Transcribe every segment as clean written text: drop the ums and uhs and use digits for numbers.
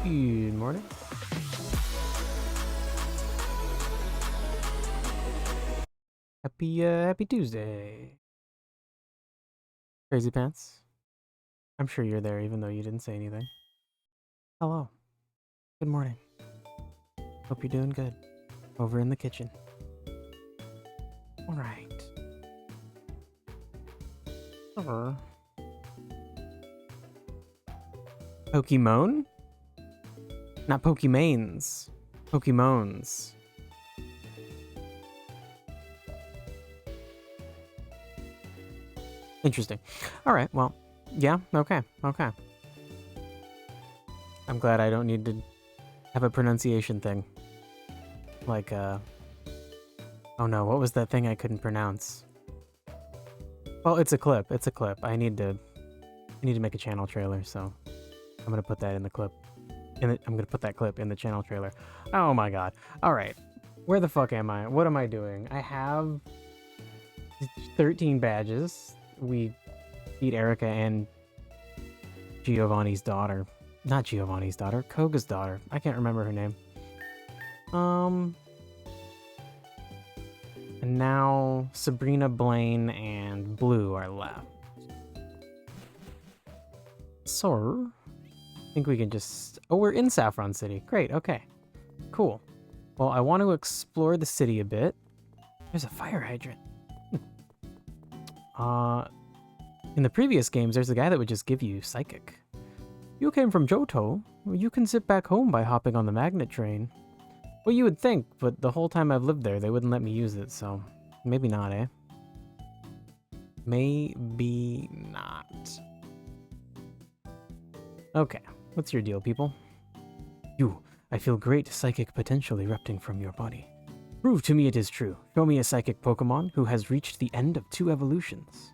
Good morning. Happy Tuesday. Crazy Pants. I'm sure you're there even though you didn't say anything. Hello. Good morning. Hope you're doing good. Over in the kitchen. Alright. Pokemon? Not Pokemains. Pokemons. Interesting. Alright, well, yeah, okay. I'm glad I don't need to have a pronunciation thing. Like, oh no, what was that thing I couldn't pronounce? Well, it's a clip. I need to make a channel trailer, so I'm gonna put that in the clip. I'm gonna put that clip in the channel trailer. Oh my god. Alright. Where the fuck am I? What am I doing? I have 13 badges. We beat Erica and Giovanni's daughter. Not Giovanni's daughter, Koga's daughter. I can't remember her name. And now Sabrina, Blaine, and Blue are left. So, I think we can just... Oh, we're in Saffron City. Great, okay. Cool. Well, I want to explore the city a bit. There's a fire hydrant. In the previous games, there's a guy that would just give you Psychic. You came from Johto. You can zip back home by hopping on the magnet train. Well, you would think, but the whole time I've lived there, they wouldn't let me use it, so maybe not, eh? Maybe not. Okay, what's your deal, people? I feel great psychic potential erupting from your body. Prove to me it is true. Show me a psychic Pokemon who has reached the end of 2 evolutions.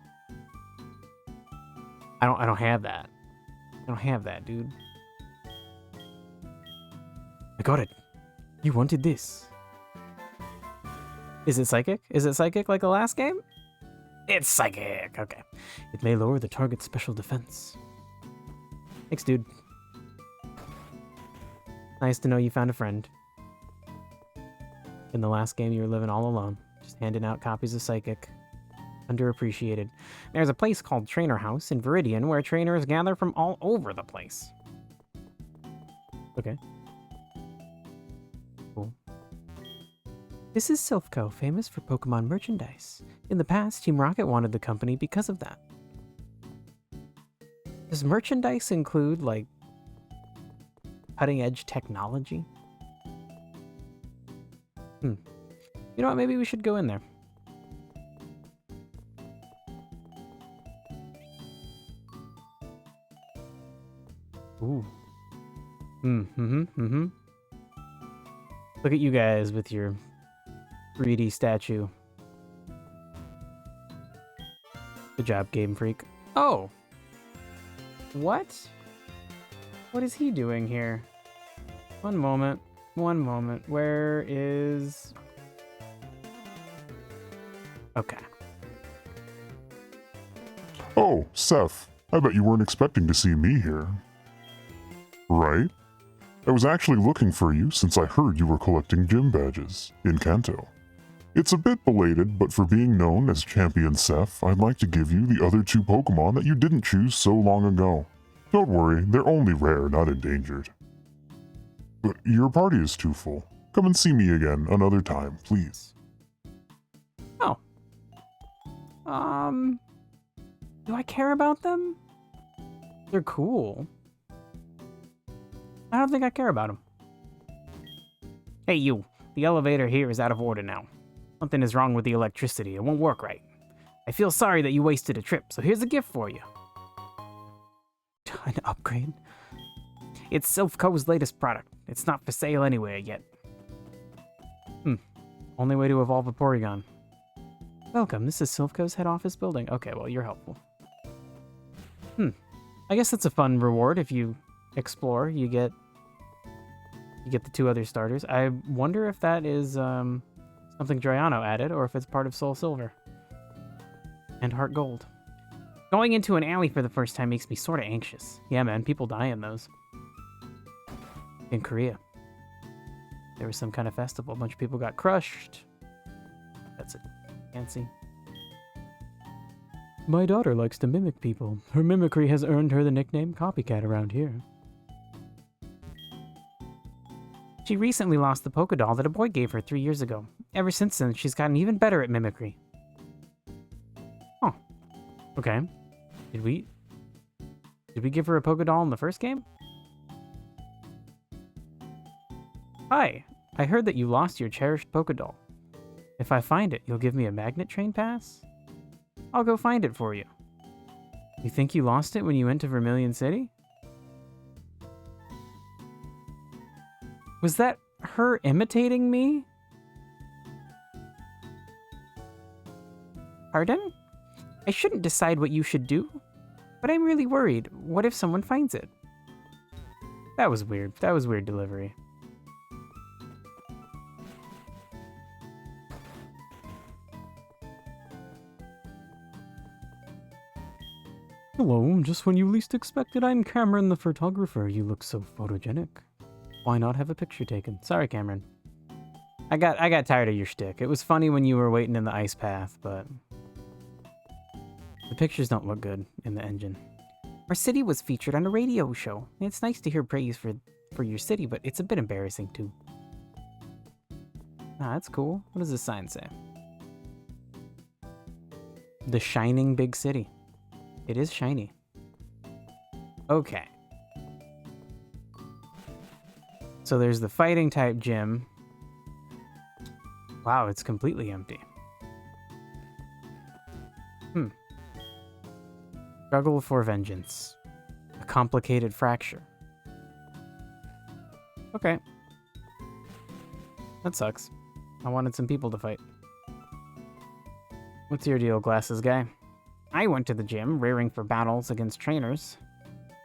I don't have that. I don't have that, dude. I got it. You wanted this. Is it psychic? Is it psychic like the last game? It's psychic. Okay. It may lower the target's special defense. Thanks, dude. Nice to know you found a friend. In the last game, you were living all alone, just handing out copies of Psychic. Underappreciated. There's a place called Trainer House in Viridian where trainers gather from all over the place. Okay. Cool. This is Silphco, famous for Pokemon merchandise. In the past, Team Rocket wanted the company because of that. Does merchandise include, like, cutting-edge technology? You know what, maybe we should go in there. Ooh. Look at you guys with your 3D statue. Good job, Game Freak. Oh! What? What is he doing here? One moment. Where is... Okay. Oh, Seth. I bet you weren't expecting to see me here. Right? I was actually looking for you since I heard you were collecting gym badges in Kanto. It's a bit belated, but for being known as Champion Seth, I'd like to give you the other 2 Pokemon that you didn't choose so long ago. Don't worry, they're only rare, not endangered. But your party is too full. Come and see me again another time, please. Oh. Do I care about them? They're cool. I don't think I care about them. Hey, you. The elevator here is out of order now. Something is wrong with the electricity. It won't work right. I feel sorry that you wasted a trip, so here's a gift for you. An upgrade? It's Silphco's latest product. It's not for sale anywhere yet. Only way to evolve a Porygon. Welcome, this is Silphco's head office building. Okay, well, you're helpful. I guess that's a fun reward. If you explore, you get the 2 other starters. I wonder if that is something Drayano added, or if it's part of Soul Silver. And Heart Gold. Going into an alley for the first time makes me sort of anxious. Yeah, man, people die in those. in Korea. There was some kind of festival. A bunch of people got crushed. That's it. Fancy. My daughter likes to mimic people. Her mimicry has earned her the nickname Copycat around here. She recently lost the Poké Doll that a boy gave her 3 years ago. Ever since then, she's gotten even better at mimicry. Oh. Okay. Did we give her a Poké Doll in the first game? Hi. I heard that you lost your cherished Poké Doll. If I find it, you'll give me a magnet train pass? I'll go find it for you. You think you lost it when you went to Vermilion City? Was that her imitating me? Pardon? I shouldn't decide what you should do, but I'm really worried. What if someone finds it? That was weird. That was weird delivery. Hello, just when you least expected, I'm Cameron the photographer. You look so photogenic. Why not have a picture taken? Sorry, Cameron. I got tired of your shtick. It was funny when you were waiting in the ice path, but the pictures don't look good in the engine. Our city was featured on a radio show. It's nice to hear praise for your city, but it's a bit embarrassing too. Ah, that's cool. What does this sign say? The shining big city. It is shiny. Okay. So there's the fighting type gym. Wow, it's completely empty. Struggle for vengeance. A complicated fracture. Okay. That sucks. I wanted some people to fight. What's your deal, glasses guy? I went to the gym, rearing for battles against trainers.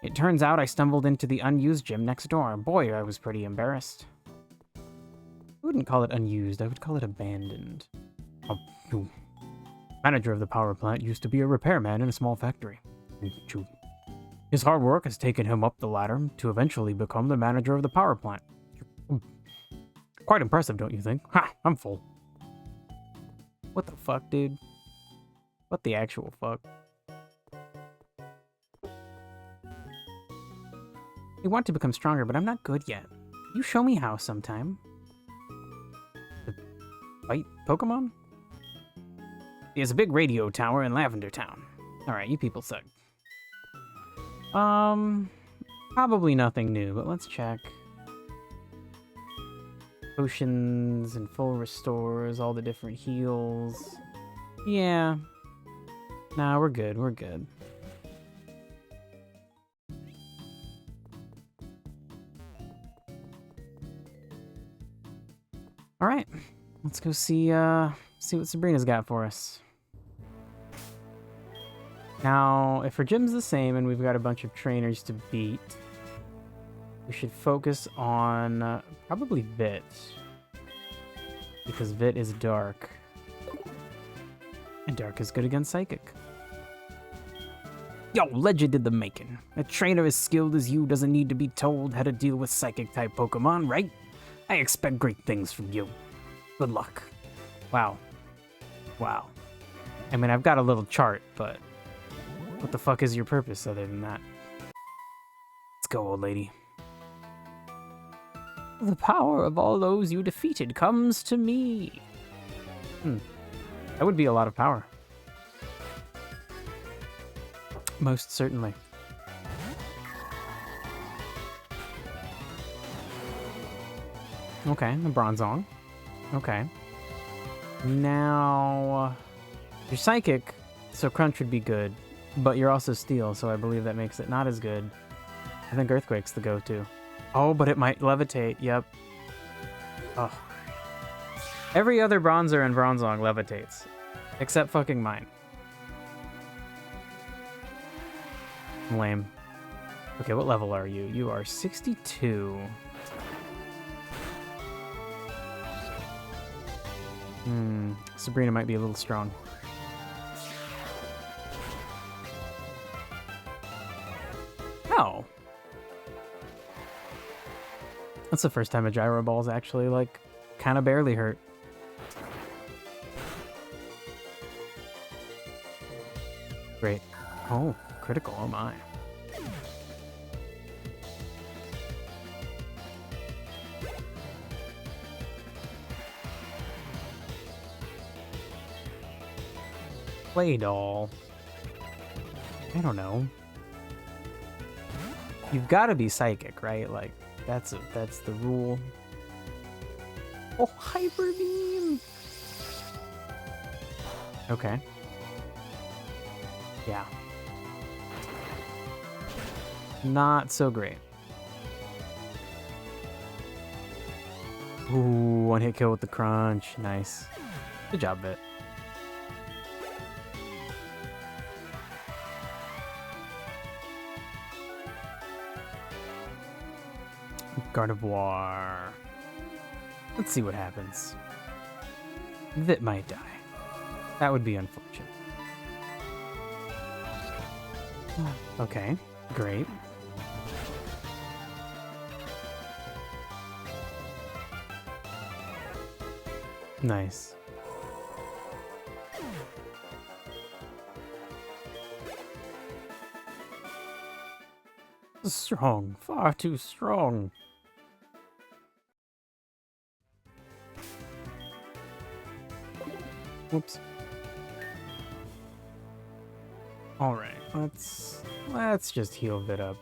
It turns out I stumbled into the unused gym next door. Boy, I was pretty embarrassed. I wouldn't call it unused, I would call it abandoned. Oh, manager of the power plant used to be a repairman in a small factory. His hard work has taken him up the ladder to eventually become the manager of the power plant. Quite impressive, don't you think? Ha! I'm full. What the fuck, dude? What the actual fuck? I want to become stronger, but I'm not good yet. You show me how sometime. To fight Pokemon? There's a big radio tower in Lavender Town. Alright, you people suck. Probably nothing new, but let's check. Potions and full restores, all the different heals. Yeah. Nah, we're good, we're good. Alright, let's go see what Sabrina's got for us. Now, if her gym's the same and we've got a bunch of trainers to beat, we should focus on probably Vit. Because Vit is dark. And dark is good against psychic. Yo, Legend did the making. A trainer as skilled as you doesn't need to be told how to deal with psychic-type Pokemon, right? I expect great things from you. Good luck. Wow. Wow. I mean, I've got a little chart, but what the fuck is your purpose other than that? Let's go, old lady. The power of all those you defeated comes to me. That would be a lot of power. Most certainly. Okay, the Bronzong. Okay. Now, you're Psychic, so Crunch would be good, but you're also Steel, so I believe that makes it not as good. I think Earthquake's the go-to. Oh, but it might levitate, yep. Oh. Every other Bronzer and Bronzong levitates, except fucking mine. Lame. Okay, what level are you? You are 62. Sabrina might be a little strong. Oh. That's the first time a gyro ball's actually, like, kind of barely hurt. Great. Oh, critical, oh my. Play doll. I don't know. You've got to be psychic, right? Like, that's the rule. Oh, hyper beam. Okay. Yeah. Not so great. Ooh, one hit kill with the crunch. Nice. Good job, Bit. Gardevoir. Let's see what happens. Vit might die. That would be unfortunate. Okay, great. Nice. Strong, far too strong. Whoops. All right, let's just heal Vit up.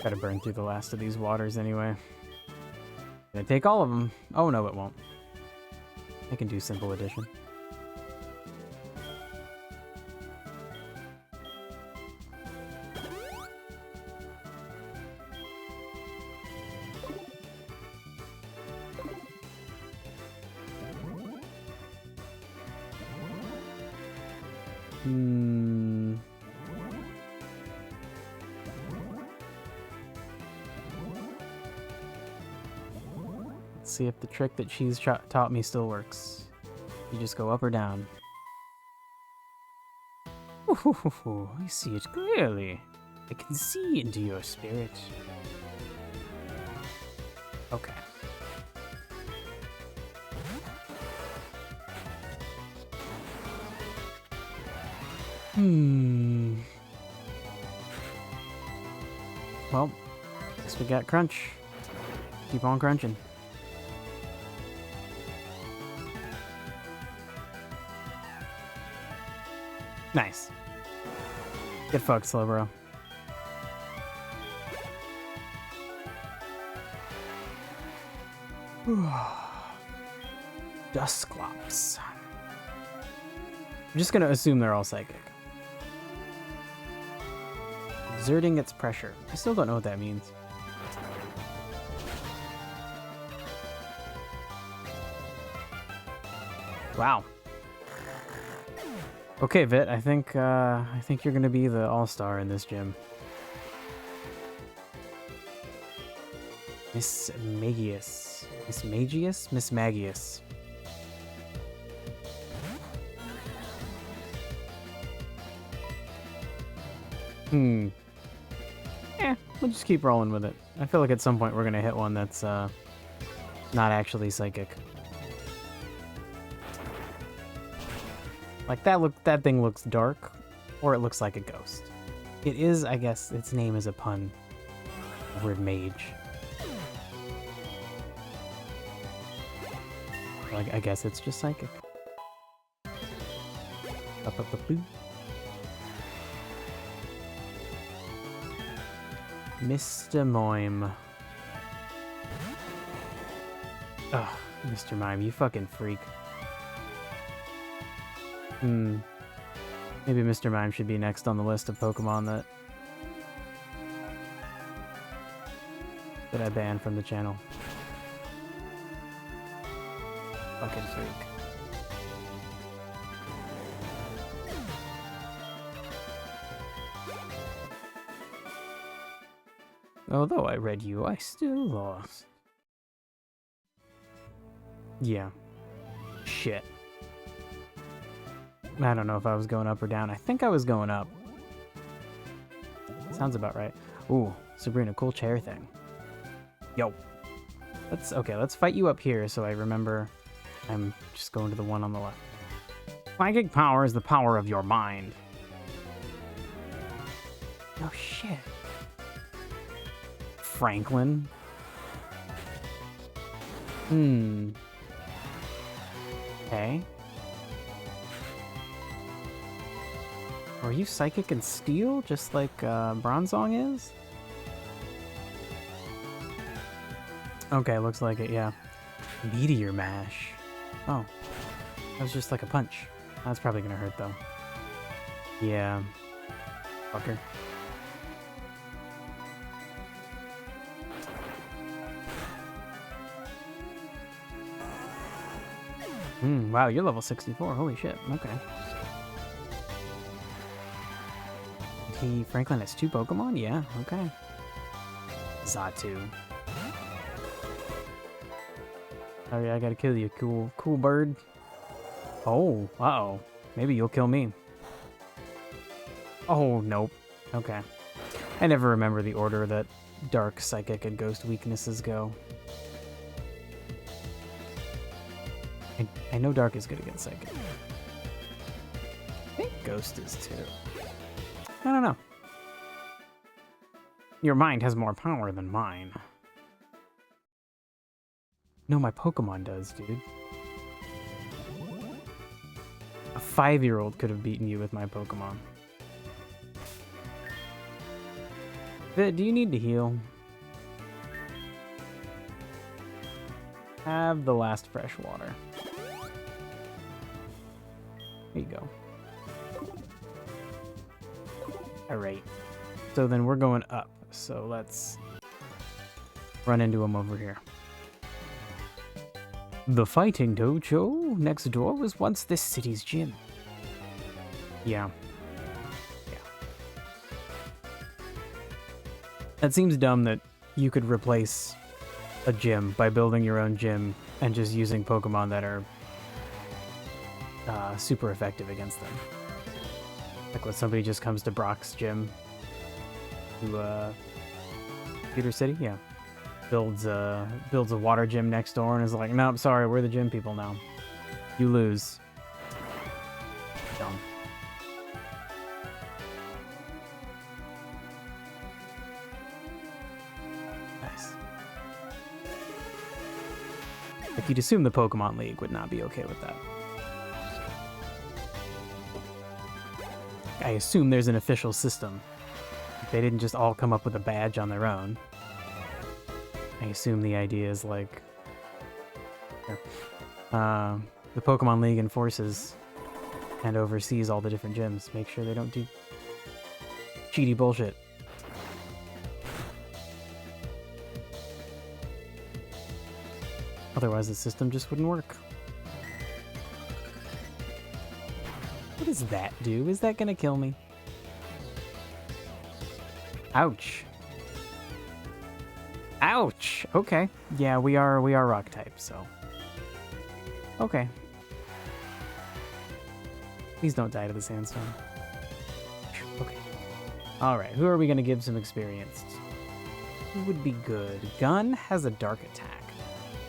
Gotta burn through the last of these waters anyway. Gonna take all of them. Oh no, it won't. I can do simple addition. Let's see if the trick that she's taught me still works. You just go up or down. Ooh, I see it clearly. I can see into your spirit. Okay. Well, guess we got crunch. Keep on crunching. Nice. Get fucked, Slowbro. Dusclops. I'm just gonna assume they're all psychic. Exerting its pressure. I still don't know what that means. Wow. Okay, Vit, I think you're gonna be the all-star in this gym. Miss Magius. Miss Magius? Miss Magius. We'll just keep rolling with it. I feel like at some point we're gonna hit one that's not actually psychic. Like that thing looks dark, or it looks like a ghost. It is, I guess, its name is a pun. The word mage. Like, I guess it's just psychic. Up, up, up, boop. Mr. Mime. Ugh, Mr. Mime, you fucking freak. Maybe Mr. Mime should be next on the list of Pokemon that I banned from the channel. Fucking freak. Although I read you, I still lost. Yeah. Shit. I don't know if I was going up or down. I think I was going up. Sounds about right. Ooh, Sabrina, cool chair thing. Yo. Let's fight you up here so I remember I'm just going to the one on the left. Psychic power is the power of your mind. Oh shit. Franklin. Okay. Are you psychic and steel, just like Bronzong is? Okay, looks like it, yeah. Meteor Mash. Oh. That was just like a punch. That's probably gonna hurt, though. Yeah. Fucker. Wow, you're level 64. Holy shit. Okay. Franklin has 2 Pokemon? Yeah, okay. Zatu. Oh yeah, I gotta kill you, cool bird. Oh, uh-oh. Maybe you'll kill me. Oh, nope. Okay. I never remember the order that Dark, Psychic, and Ghost weaknesses go. I know Dark is good against Psychic. I think Ghost is too. I don't know. Your mind has more power than mine. No, my Pokemon does, dude. A 5-year-old could have beaten you with my Pokemon. Do you need to heal? Have the last fresh water. There you go. Alright. So then we're going up. So let's run into him over here. The fighting dojo next door was once this city's gym. Yeah. That seems dumb that you could replace a gym by building your own gym and just using Pokemon that are super effective against them. Like when somebody just comes to Brock's gym to Computer City, yeah. Builds a water gym next door and is like, nope, sorry, we're the gym people now. You lose. Dumb. Nice. Like, you'd assume the Pokemon League would not be okay with that. I assume there's an official system. They didn't just all come up with a badge on their own. I assume the idea is like the Pokemon League enforces and oversees all the different gyms. Make sure they don't do cheaty bullshit. Otherwise the system just wouldn't work. What does that do? Is that gonna kill me? Ouch. Ouch! Okay. Yeah, we are rock type, so. Okay. Please don't die to the sandstorm. Okay. Alright, who are we gonna give some experience? Who would be good? Gun has a dark attack,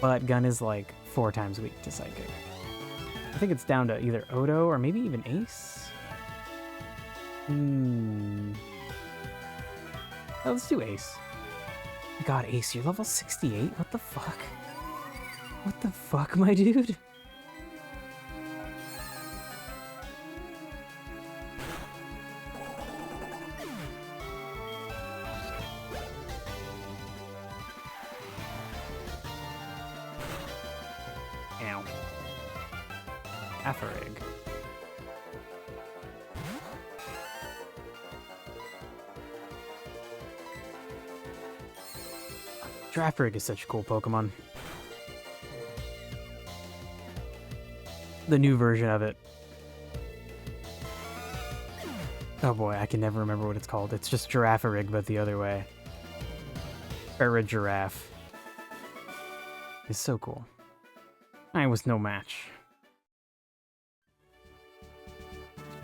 but Gun is like 4 times weak to Psychic. I think it's down to either Odo or maybe even Ace. Oh, let's do Ace. God, Ace, you're level 68? What the fuck? What the fuck, my dude? Ow. Affarig. Drafrig is such a cool Pokemon. The new version of it. Oh boy, I can never remember what it's called. It's just Girafarig, but the other way. Giraffe. It's so cool. I was no match.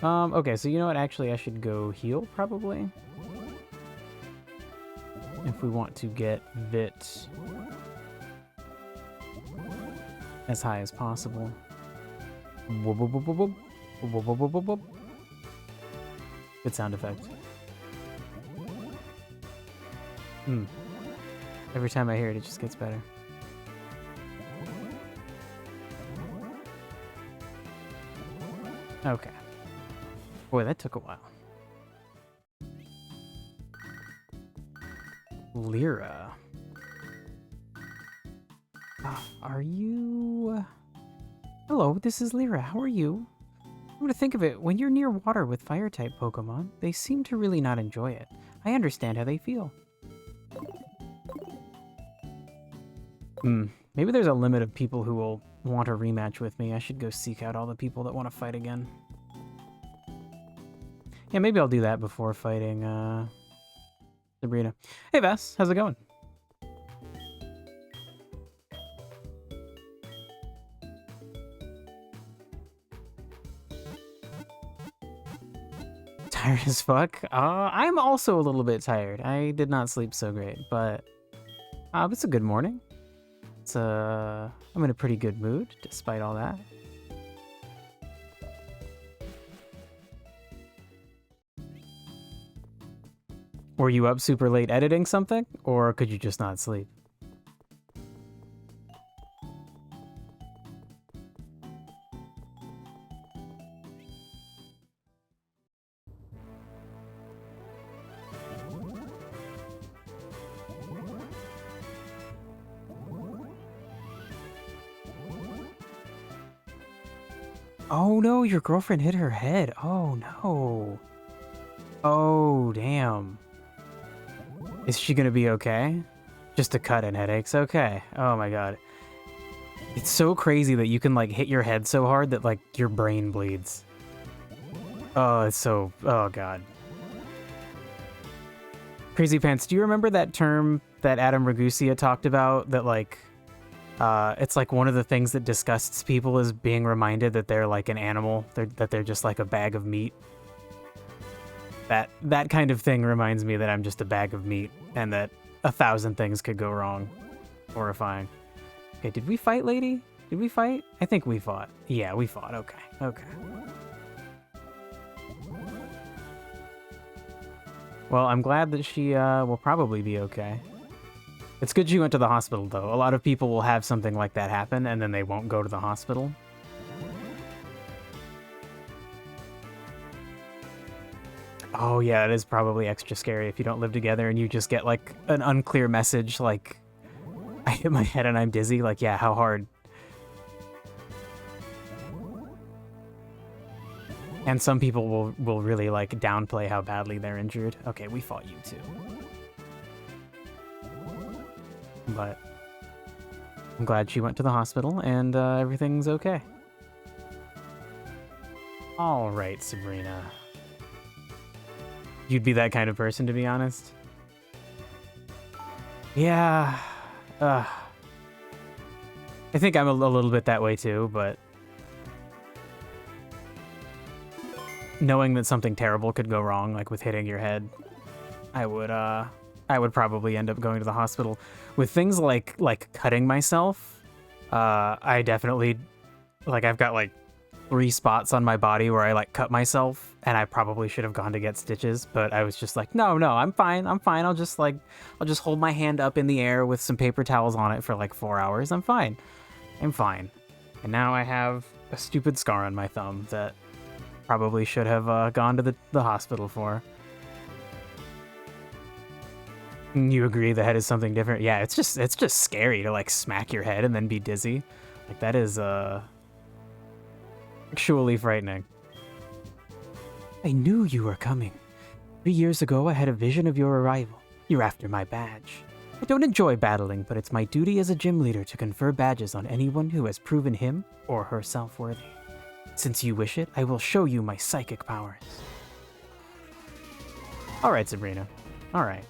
Okay, so you know what? Actually, I should go heal, probably. if we want to get Vit as high as possible. Whoop, whoop, whoop, whoop, whoop. Whoop, whoop, whoop, whoop, whoop. Good sound effect. Every time I hear it, it just gets better. Okay. Boy, that took a while. Lyra. Are you... Hello, this is Lyra. How are you? Come to think of it, when you're near water with fire-type Pokemon, they seem to really not enjoy it. I understand how they feel. Maybe there's a limit of people who will want a rematch with me. I should go seek out all the people that want to fight again. Yeah, maybe I'll do that before fighting, Sabrina. Hey, Vess, how's it going? Tired as fuck? I'm also a little bit tired. I did not sleep so great, but it's a good morning. I'm in a pretty good mood, despite all that. Were you up super late editing something, or could you just not sleep? Oh no, your girlfriend hit her head. Oh no. Oh, damn. Is she gonna be okay? Just a cut and headaches? Okay. Oh my god. It's so crazy that you can, like, hit your head so hard that, like, your brain bleeds. Oh, it's so... Oh god. Crazy Pants, do you remember that term that Adam Ragusa talked about that, like... it's like one of the things that disgusts people is being reminded that they're like an animal, that they're just like a bag of meat. That kind of thing reminds me that I'm just a bag of meat and that 1,000 things could go wrong. Horrifying. Okay, did we fight, lady? Did we fight? I think we fought. Yeah, we fought. Okay, okay. Well, I'm glad that she will probably be okay. It's good she went to the hospital, though. A lot of people will have something like that happen, and then they won't go to the hospital. Oh, yeah, it is probably extra scary if you don't live together and you just get, like, an unclear message, like, I hit my head and I'm dizzy. Like, yeah, how hard? And some people will really, like, downplay how badly they're injured. Okay, we fought you, too. But I'm glad she went to the hospital and everything's okay. All right, Sabrina. You'd be that kind of person, to be honest. Yeah. I think I'm a little bit that way too, but knowing that something terrible could go wrong, like with hitting your head, I would probably end up going to the hospital. With things like cutting myself, I definitely, like, I've got like 3 spots on my body where I like cut myself, and I probably should have gone to get stitches, but I was just like, no, I'm fine. I'll just hold my hand up in the air with some paper towels on it for like 4 hours. I'm fine. And now I have a stupid scar on my thumb that probably should have gone to the hospital for. You agree the head is something different? Yeah, it's just scary to like smack your head and then be dizzy. Like that is actually frightening. I knew you were coming. 3 years ago I had a vision of your arrival. You're after my badge. I don't enjoy battling, but it's my duty as a gym leader to confer badges on anyone who has proven him or herself worthy. Since you wish it, I will show you my psychic powers. Alright, Sabrina. Alright.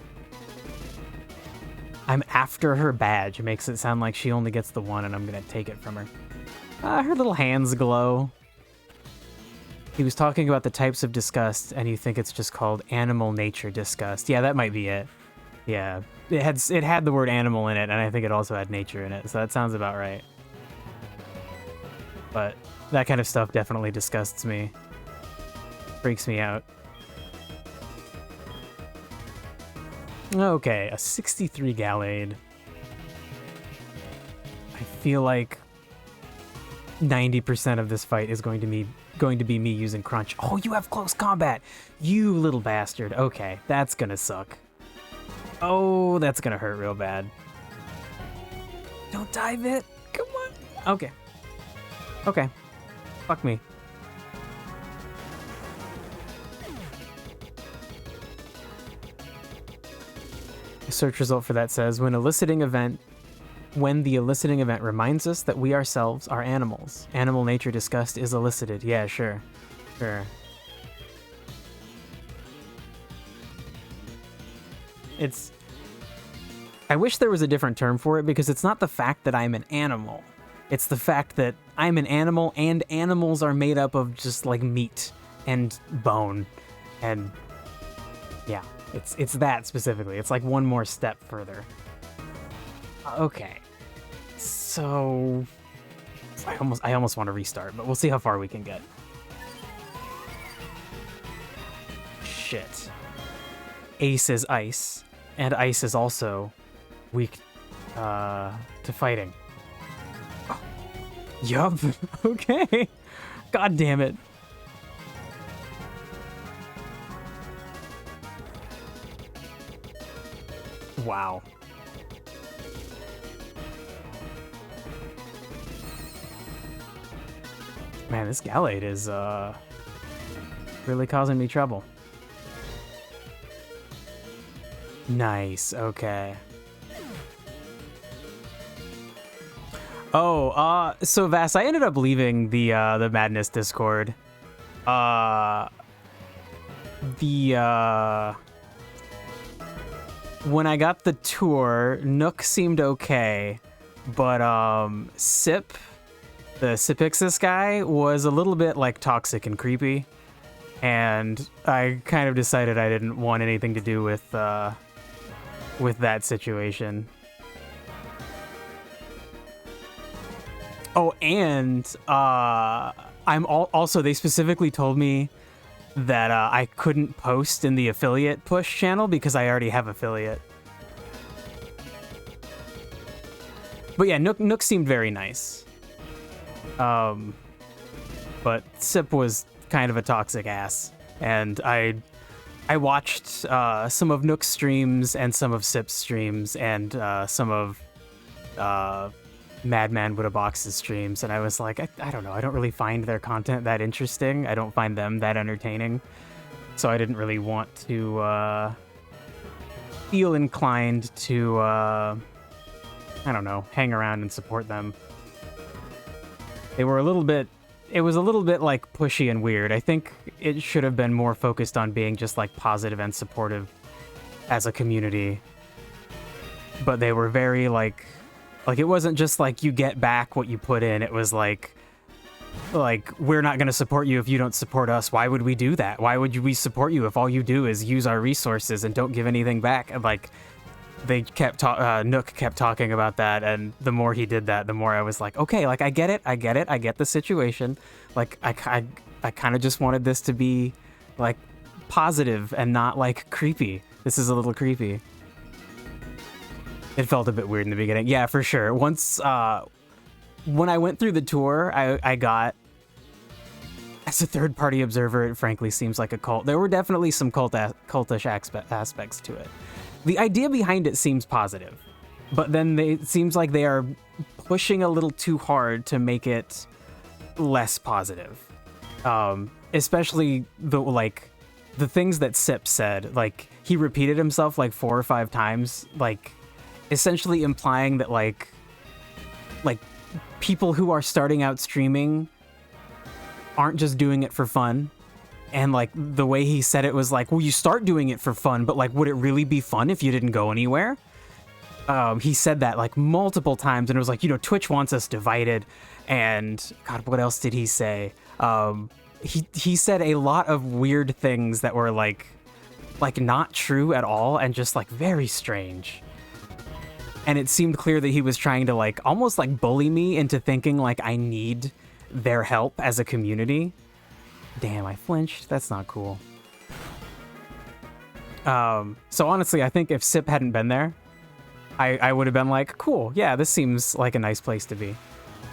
I'm after her badge. It makes it sound like she only gets the one and I'm gonna take it from her. Her little hands glow. He was talking about the types of disgust and you think it's just called animal nature disgust. Yeah, that might be it. Yeah, it had the word animal in it, and I think it also had nature in it, so that sounds about right. But that kind of stuff definitely disgusts me. Freaks me out. Okay, a 63 Gallade. I feel like 90% of this fight is going to be me using Crunch. Oh, you have close combat! You little bastard. Okay, that's gonna suck. Oh, that's gonna hurt real bad. Don't dive it! Come on! Okay. Okay. Fuck me. The search result for that says, when the eliciting event reminds us that we ourselves are animals. Animal nature disgust is elicited. Yeah, sure. Sure. I wish there was a different term for it, because it's not the fact that I'm an animal. It's the fact that I'm an animal, and animals are made up of just like meat and bone. And yeah, it's that specifically. It's like one more step further. Okay. So I almost want to restart, but we'll see how far we can get. Shit. Ace is ice, and ice is also weak to fighting. Oh. Yup. Okay. God damn it. Wow. Man, this Gallade is really causing me trouble. Nice, okay. Oh, so Vass, I ended up leaving the Madness Discord. When I got the tour, Nook seemed okay, but Sip, the Sipixis guy, was a little bit like toxic and creepy, and I kind of decided I didn't want anything to do with that situation. Oh, and also they specifically told me that I couldn't post in the affiliate push channel because I already have affiliate. But yeah, Nook seemed very nice. But Sip was kind of a toxic ass, and I watched some of Nook's streams and some of Sip's streams and some of Madman with a Box's streams, and I was like, I don't know, I don't really find their content that interesting. I don't find them that entertaining, so I didn't really want to feel inclined to I don't know, hang around and support them. It was a little bit like pushy and weird. I think it should have been more focused on being just like positive and supportive as a community, but they were very like it wasn't just like you get back what you put in. It was like we're not going to support you if you don't support us. Why would we do that? Why would we support you if all you do is use our resources and don't give anything back? And like they kept Nook kept talking about that, and the more he did that, the more I was like, okay, like I get it, I get the situation. Like I kind of just wanted this to be like positive and not like creepy. This is a little creepy. It felt a bit weird in the beginning. Yeah, for sure. Once, when I went through the tour, I got, as a third-party observer, it frankly seems like a cult. There were definitely some cultish aspects to it. The idea behind it seems positive, but then it seems like they are pushing a little too hard to make it less positive. Especially the things that Sip said. Like, he repeated himself like 4 or 5 times, like essentially implying that like people who are starting out streaming aren't just doing it for fun. And like the way he said it was like, well, you start doing it for fun, but like, would it really be fun if you didn't go anywhere? He said that like multiple times, and it was like, you know, Twitch wants us divided. And God, what else did he say? He said a lot of weird things that were like like not true at all and just like very strange. And it seemed clear that he was trying to like almost like bully me into thinking like I need their help as a community. Damn, I flinched. That's not cool. So honestly, I think if Sip hadn't been there, I would have been like, cool, yeah, this seems like a nice place to be.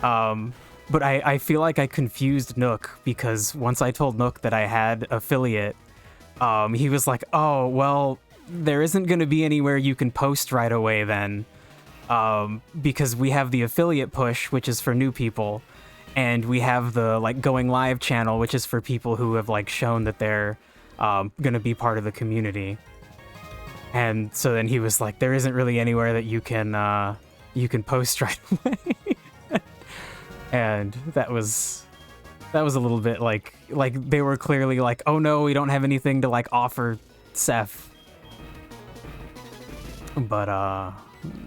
But I feel like I confused Nook because once I told Nook that I had affiliate, he was like, oh, well, there isn't going to be anywhere you can post right away then, because we have the affiliate push, which is for new people, and we have the like going live channel, which is for people who have like shown that they're going to be part of the community. And so then he was like, there isn't really anywhere that you can post right away. And that was a little bit like they were clearly like, oh no, we don't have anything to like offer Seth. But I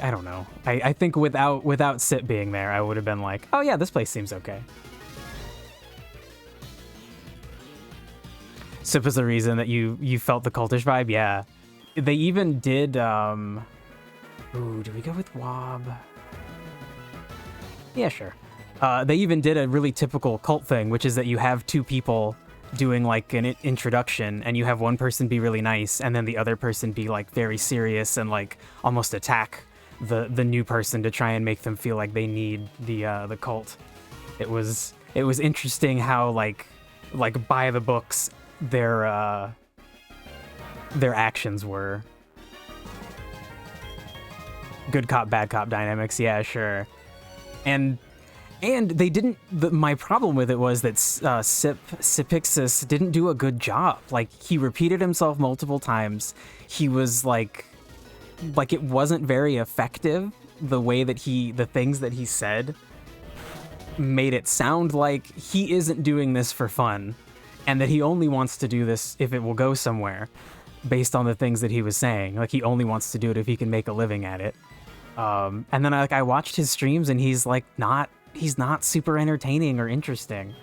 don't know. I think without Sit being there, I would have been like, oh yeah, this place seems okay. Sip is the reason that you felt the cultish vibe, yeah. They even did ooh, do we go with Wob? Yeah, sure. They even did a really typical cult thing, which is that you have two people doing like an introduction, and you have one person be really nice, and then the other person be like very serious and like almost attack the new person to try and make them feel like they need the cult. It was interesting how like by the books their actions were. Good cop, bad cop dynamics, yeah, sure. And they didn't. My problem with it was that Sipixus didn't do a good job. Like, he repeated himself multiple times. He was like it wasn't very effective. The way that the things that he said made it sound like he isn't doing this for fun, and that he only wants to do this if it will go somewhere, based on the things that he was saying. Like, he only wants to do it if he can make a living at it. And then I watched his streams, and he's like he's not super entertaining or interesting.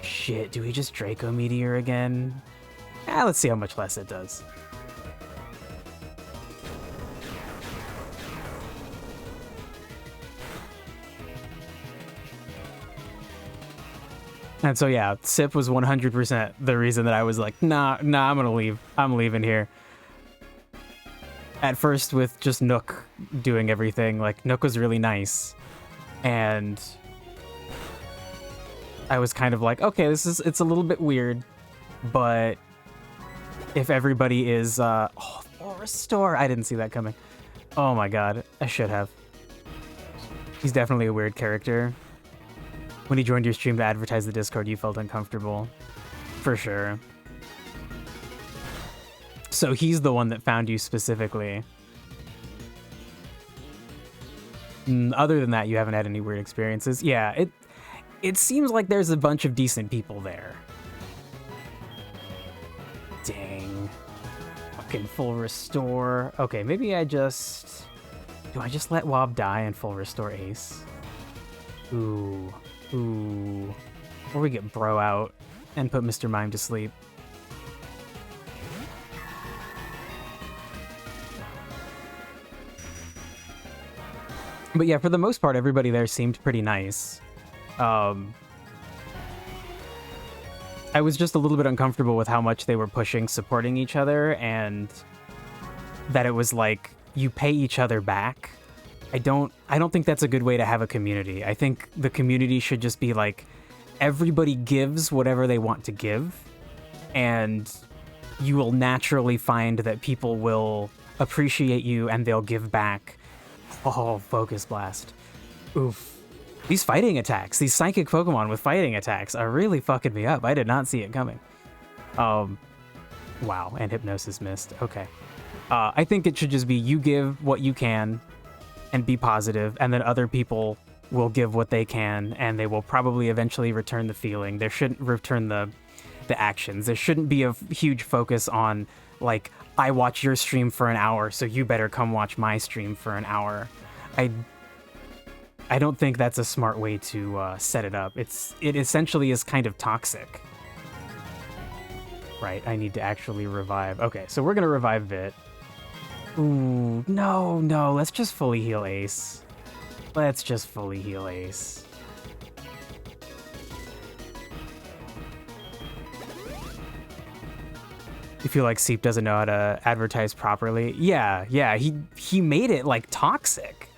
Shit, do we just Draco Meteor again? Let's see how much less it does. And so yeah, Sip was 100% the reason that I was like, nah, I'm gonna leave. I'm leaving here. At first with just Nook doing everything, like Nook was really nice. And I was kind of like, okay, it's a little bit weird, but if everybody is, Restore, I didn't see that coming. Oh my god, I should have. He's definitely a weird character. When he joined your stream to advertise the Discord, you felt uncomfortable. For sure. So he's the one that found you specifically. Other than that, you haven't had any weird experiences. Yeah, it seems like there's a bunch of decent people there. Dang. Fucking full restore. Okay, maybe do I just let Wob die and full restore Ace? Ooh. Or we get Bro out and put Mr. Mime to sleep. But yeah, for the most part, everybody there seemed pretty nice. I was just a little bit uncomfortable with how much they were pushing supporting each other, and that it was like you pay each other back. I don't think that's a good way to have a community. I think the community should just be like everybody gives whatever they want to give, and you will naturally find that people will appreciate you and they'll give back. Oh, Focus Blast. Oof. These fighting attacks, these psychic Pokemon with fighting attacks are really fucking me up. I did not see it coming. Wow, and Hypnosis missed. Okay. I think it should just be you give what you can and be positive, and then other people will give what they can, and they will probably eventually return the feeling. They shouldn't return the actions. There shouldn't be a huge focus on, like, I watch your stream for an hour, so you better come watch my stream for an hour. I don't think that's a smart way to set it up. It essentially is kind of toxic. Right, I need to actually revive. Okay, so we're gonna revive Vit. Ooh, no, let's just fully heal Ace. Let's just fully heal Ace. You feel like Seep doesn't know how to advertise properly? Yeah, he made it like toxic.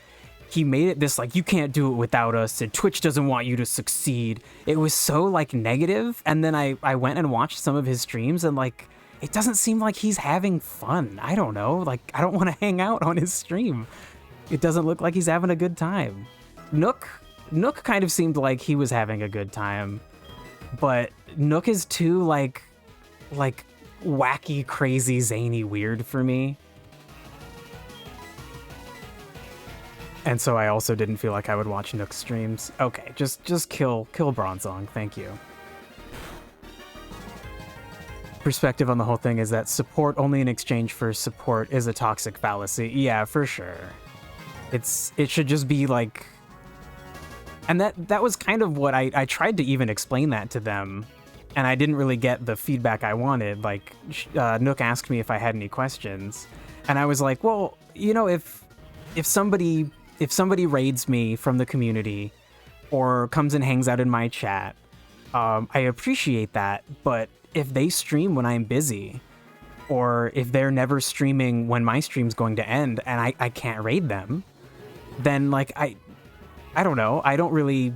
He made it this like, you can't do it without us, and Twitch doesn't want you to succeed. It was so like negative, and then I went and watched some of his streams, and like, it doesn't seem like he's having fun. I don't know, like, I don't want to hang out on his stream. It doesn't look like he's having a good time. Nook kind of seemed like he was having a good time, but Nook is too like wacky, crazy, zany, weird for me. And so I also didn't feel like I would watch Nook's streams. Okay, just kill Bronzong, thank you. Perspective on the whole thing is that support only in exchange for support is a toxic fallacy. Yeah, for sure. It should just be like... And that was kind of what I tried to even explain that to them, and I didn't really get the feedback I wanted. Like, Nook asked me if I had any questions, and I was like, well, you know, if somebody raids me from the community or comes and hangs out in my chat, I appreciate that, but if they stream when I'm busy, or if they're never streaming when my stream's going to end and I can't raid them, then like, I don't know, I don't really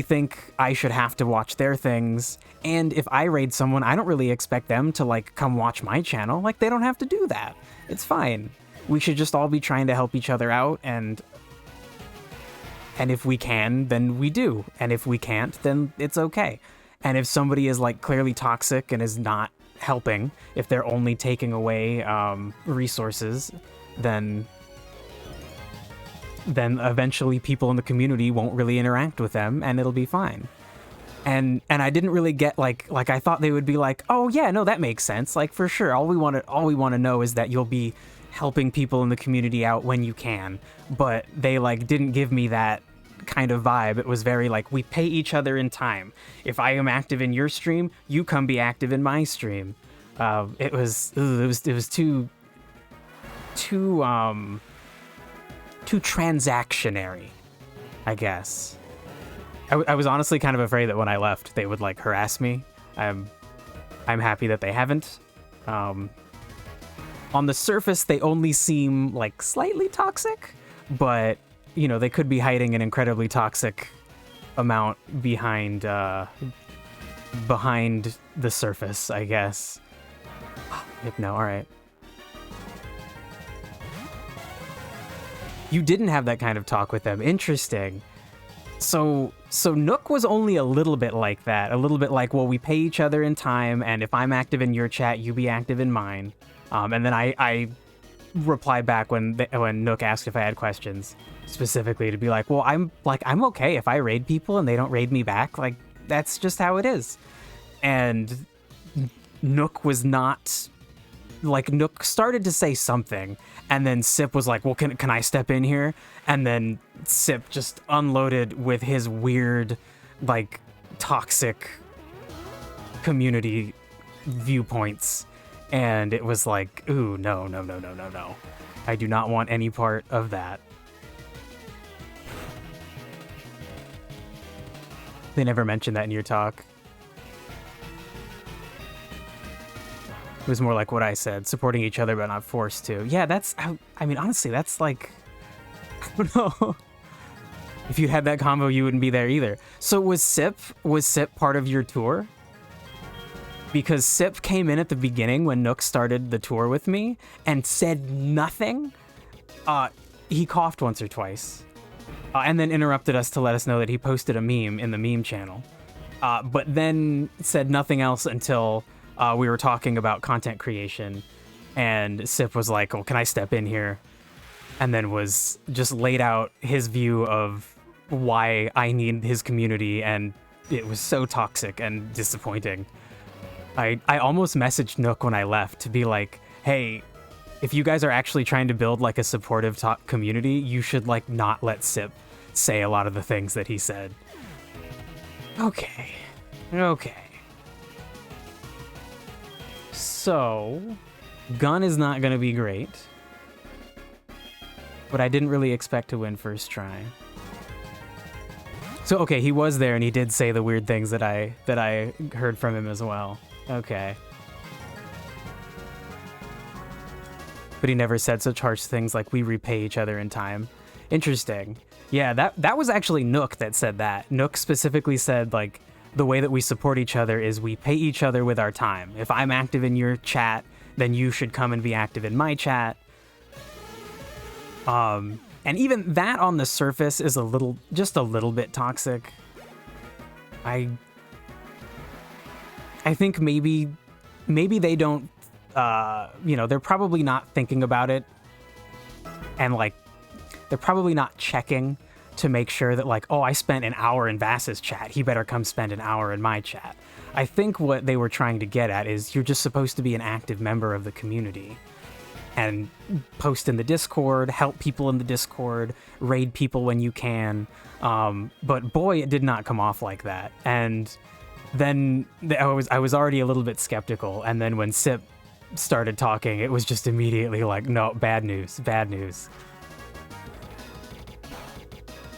think I should have to watch their things. And if I raid someone, I don't really expect them to like come watch my channel. Like, they don't have to do that. It's fine. We should just all be trying to help each other out, and if we can, then we do. And if we can't, then it's okay. And if somebody is like clearly toxic and is not helping, if they're only taking away resources, then eventually people in the community won't really interact with them, and it'll be fine. And I didn't really get like I thought they would be like, oh yeah, no, that makes sense. Like, for sure, all we want to know is that you'll be helping people in the community out when you can. But they like didn't give me that kind of vibe. It was very like, we pay each other in time. If I am active in your stream, you come be active in my stream. It was too transactionary, I guess. I was honestly kind of afraid that when I left, they would like harass me. I'm happy that they haven't. On the surface, they only seem like slightly toxic, but you know, they could be hiding an incredibly toxic amount behind the surface, I guess. No, all right. You didn't have that kind of talk with them. Interesting. So Nook was only a little bit like that. A little bit like, well, we pay each other in time, and if I'm active in your chat, you be active in mine. And then I replied back when Nook asked if I had questions, specifically to be like, well, I'm okay if I raid people and they don't raid me back. Like, that's just how it is. And Nook was not... Like, Nook started to say something, and then Sip was like, well, can I step in here? And then Sip just unloaded with his weird, like, toxic community viewpoints. And it was like, ooh, no. I do not want any part of that. They never mentioned that in your talk. It was more like what I said, supporting each other but not forced to. Yeah, that's, I mean, honestly, that's like, I don't know. If you had that combo, you wouldn't be there either. So was Sip part of your tour? Because Sip came in at the beginning when Nook started the tour with me and said nothing. He coughed once or twice. And then interrupted us to let us know that he posted a meme in the meme channel. But then said nothing else until we were talking about content creation. And Sip was like, well, can I step in here? And then was just laid out his view of why I need his community, and it was so toxic and disappointing. I almost messaged Nook when I left to be like, hey, if you guys are actually trying to build like a supportive top community, you should like not let Sip say a lot of the things that he said. Okay. So, gun is not going to be great. But I didn't really expect to win first try. So, okay, he was there and he did say the weird things that I heard from him as well. Okay. But he never said such harsh things like we repay each other in time. Interesting. Yeah, that was actually Nook that said that. Nook specifically said, like, the way that we support each other is we pay each other with our time. If I'm active in your chat, then you should come and be active in my chat. And even that on the surface is just a little bit toxic. I think maybe they don't, they're probably not thinking about it. And like, they're probably not checking to make sure that like, oh, I spent an hour in Vass's chat. He better come spend an hour in my chat. I think what they were trying to get at is you're just supposed to be an active member of the community and post in the Discord, help people in the Discord, raid people when you can. But boy, it did not come off like that. And then I was already a little bit skeptical. And then when Sip started talking, it was just immediately like, no, bad news, bad news.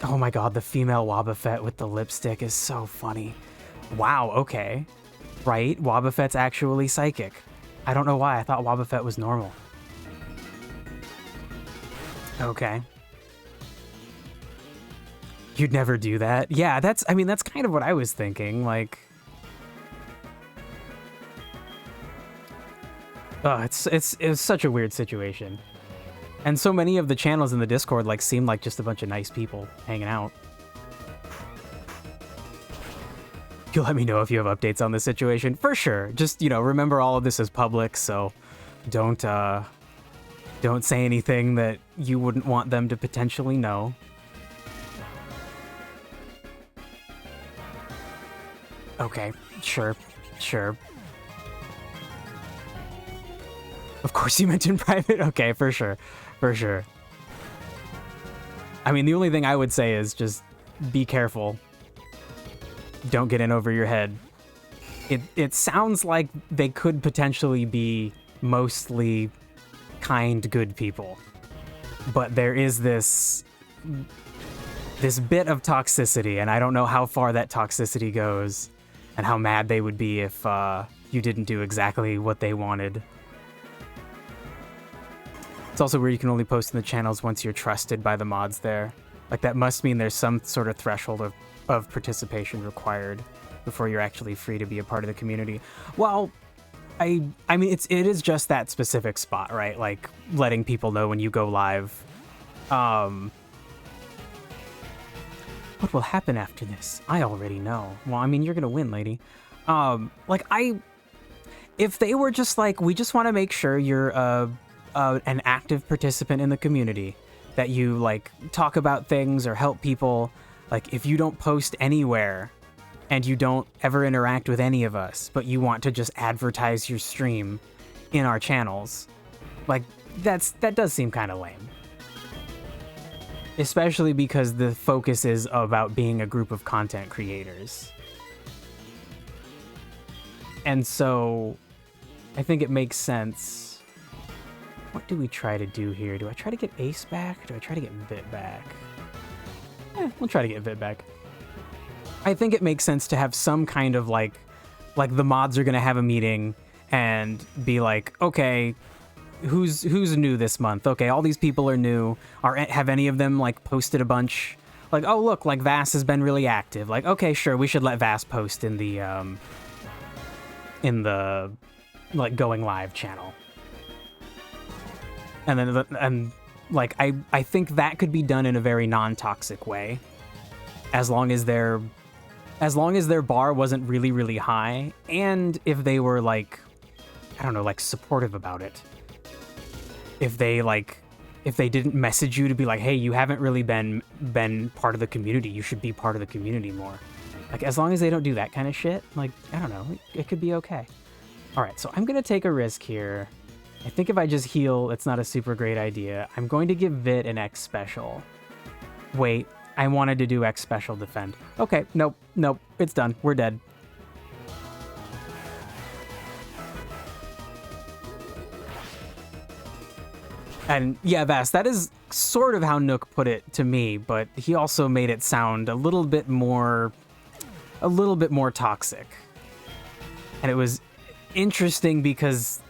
Oh my god, the female Wobbuffet with the lipstick is so funny. Wow, okay. Right, Wobbuffet's actually psychic. I don't know why, I thought Wobbuffet was normal. Okay. You'd never do that? Yeah, that's kind of what I was thinking, like... Oh, it's such a weird situation. And so many of the channels in the Discord like seem like just a bunch of nice people hanging out. You'll let me know if you have updates on this situation. For sure. Just, remember all of this is public, so don't say anything that you wouldn't want them to potentially know. Okay, sure. Of course you meant in private? Okay, for sure. For sure. I mean, the only thing I would say is just be careful. Don't get in over your head. It sounds like they could potentially be mostly kind, good people. But there is this bit of toxicity, and I don't know how far that toxicity goes and how mad they would be if you didn't do exactly what they wanted. It's also where you can only post in the channels once you're trusted by the mods there. Like, that must mean there's some sort of threshold of participation required before you're actually free to be a part of the community. Well, I mean, it is just that specific spot, right? Like, letting people know when you go live. What will happen after this? I already know. Well, I mean, you're gonna win, lady. If they were just like, we just want to make sure you're an active participant in the community, that you like talk about things or help people. Like, if you don't post anywhere and you don't ever interact with any of us, but you want to just advertise your stream in our channels, like, that does seem kind of lame. Especially because the focus is about being a group of content creators. And so I think it makes sense. What do we try to do here? Do I try to get Ace back? Or do I try to get Vit back? We'll try to get Vit back. I think it makes sense to have some kind of like the mods are gonna have a meeting and be like, okay, who's new this month? Okay, all these people are new. Have any of them like posted a bunch? Like, oh look, like Vass has been really active. Like, okay, sure, we should let Vass post in the like going live channel. And then, I think that could be done in a very non-toxic way, as long as their bar wasn't really, really high, and if they were like, I don't know, like supportive about it. If they didn't message you to be like, hey, you haven't really been part of the community, you should be part of the community more. Like, as long as they don't do that kind of shit, like, I don't know, it could be okay. All right, so I'm gonna take a risk here. I think if I just heal, it's not a super great idea. I'm going to give Vit an X special. Wait, I wanted to do X special defend. Okay, nope, it's done. We're dead. And yeah, Vass, that is sort of how Nook put it to me, but he also made it sound a little bit more toxic. And it was interesting because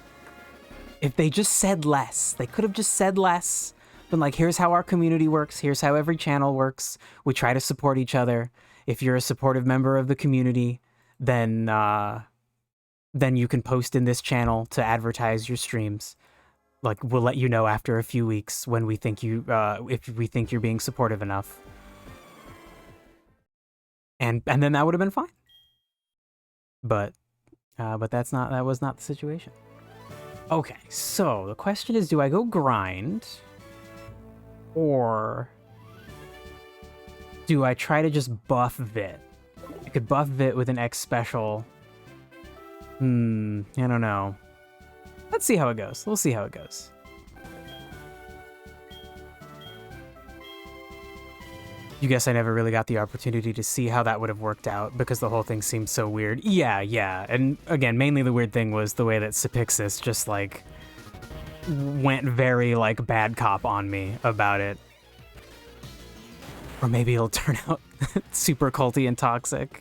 if they just said less, they could have just said less. Been like, here's how our community works. Here's how every channel works. We try to support each other. If you're a supportive member of the community, then you can post in this channel to advertise your streams. Like, we'll let you know after a few weeks when we think if we think you're being supportive enough. And then that would have been fine. But that was not the situation. Okay, so the question is, do I go grind? Or do I try to just buff Vit? I could buff Vit with an X special. I don't know. Let's see how it goes. We'll see how it goes. You guess I never really got the opportunity to see how that would have worked out because the whole thing seemed so weird. Yeah. And again, mainly the weird thing was the way that Sapixis just like went very like bad cop on me about it. Or maybe it'll turn out super culty and toxic.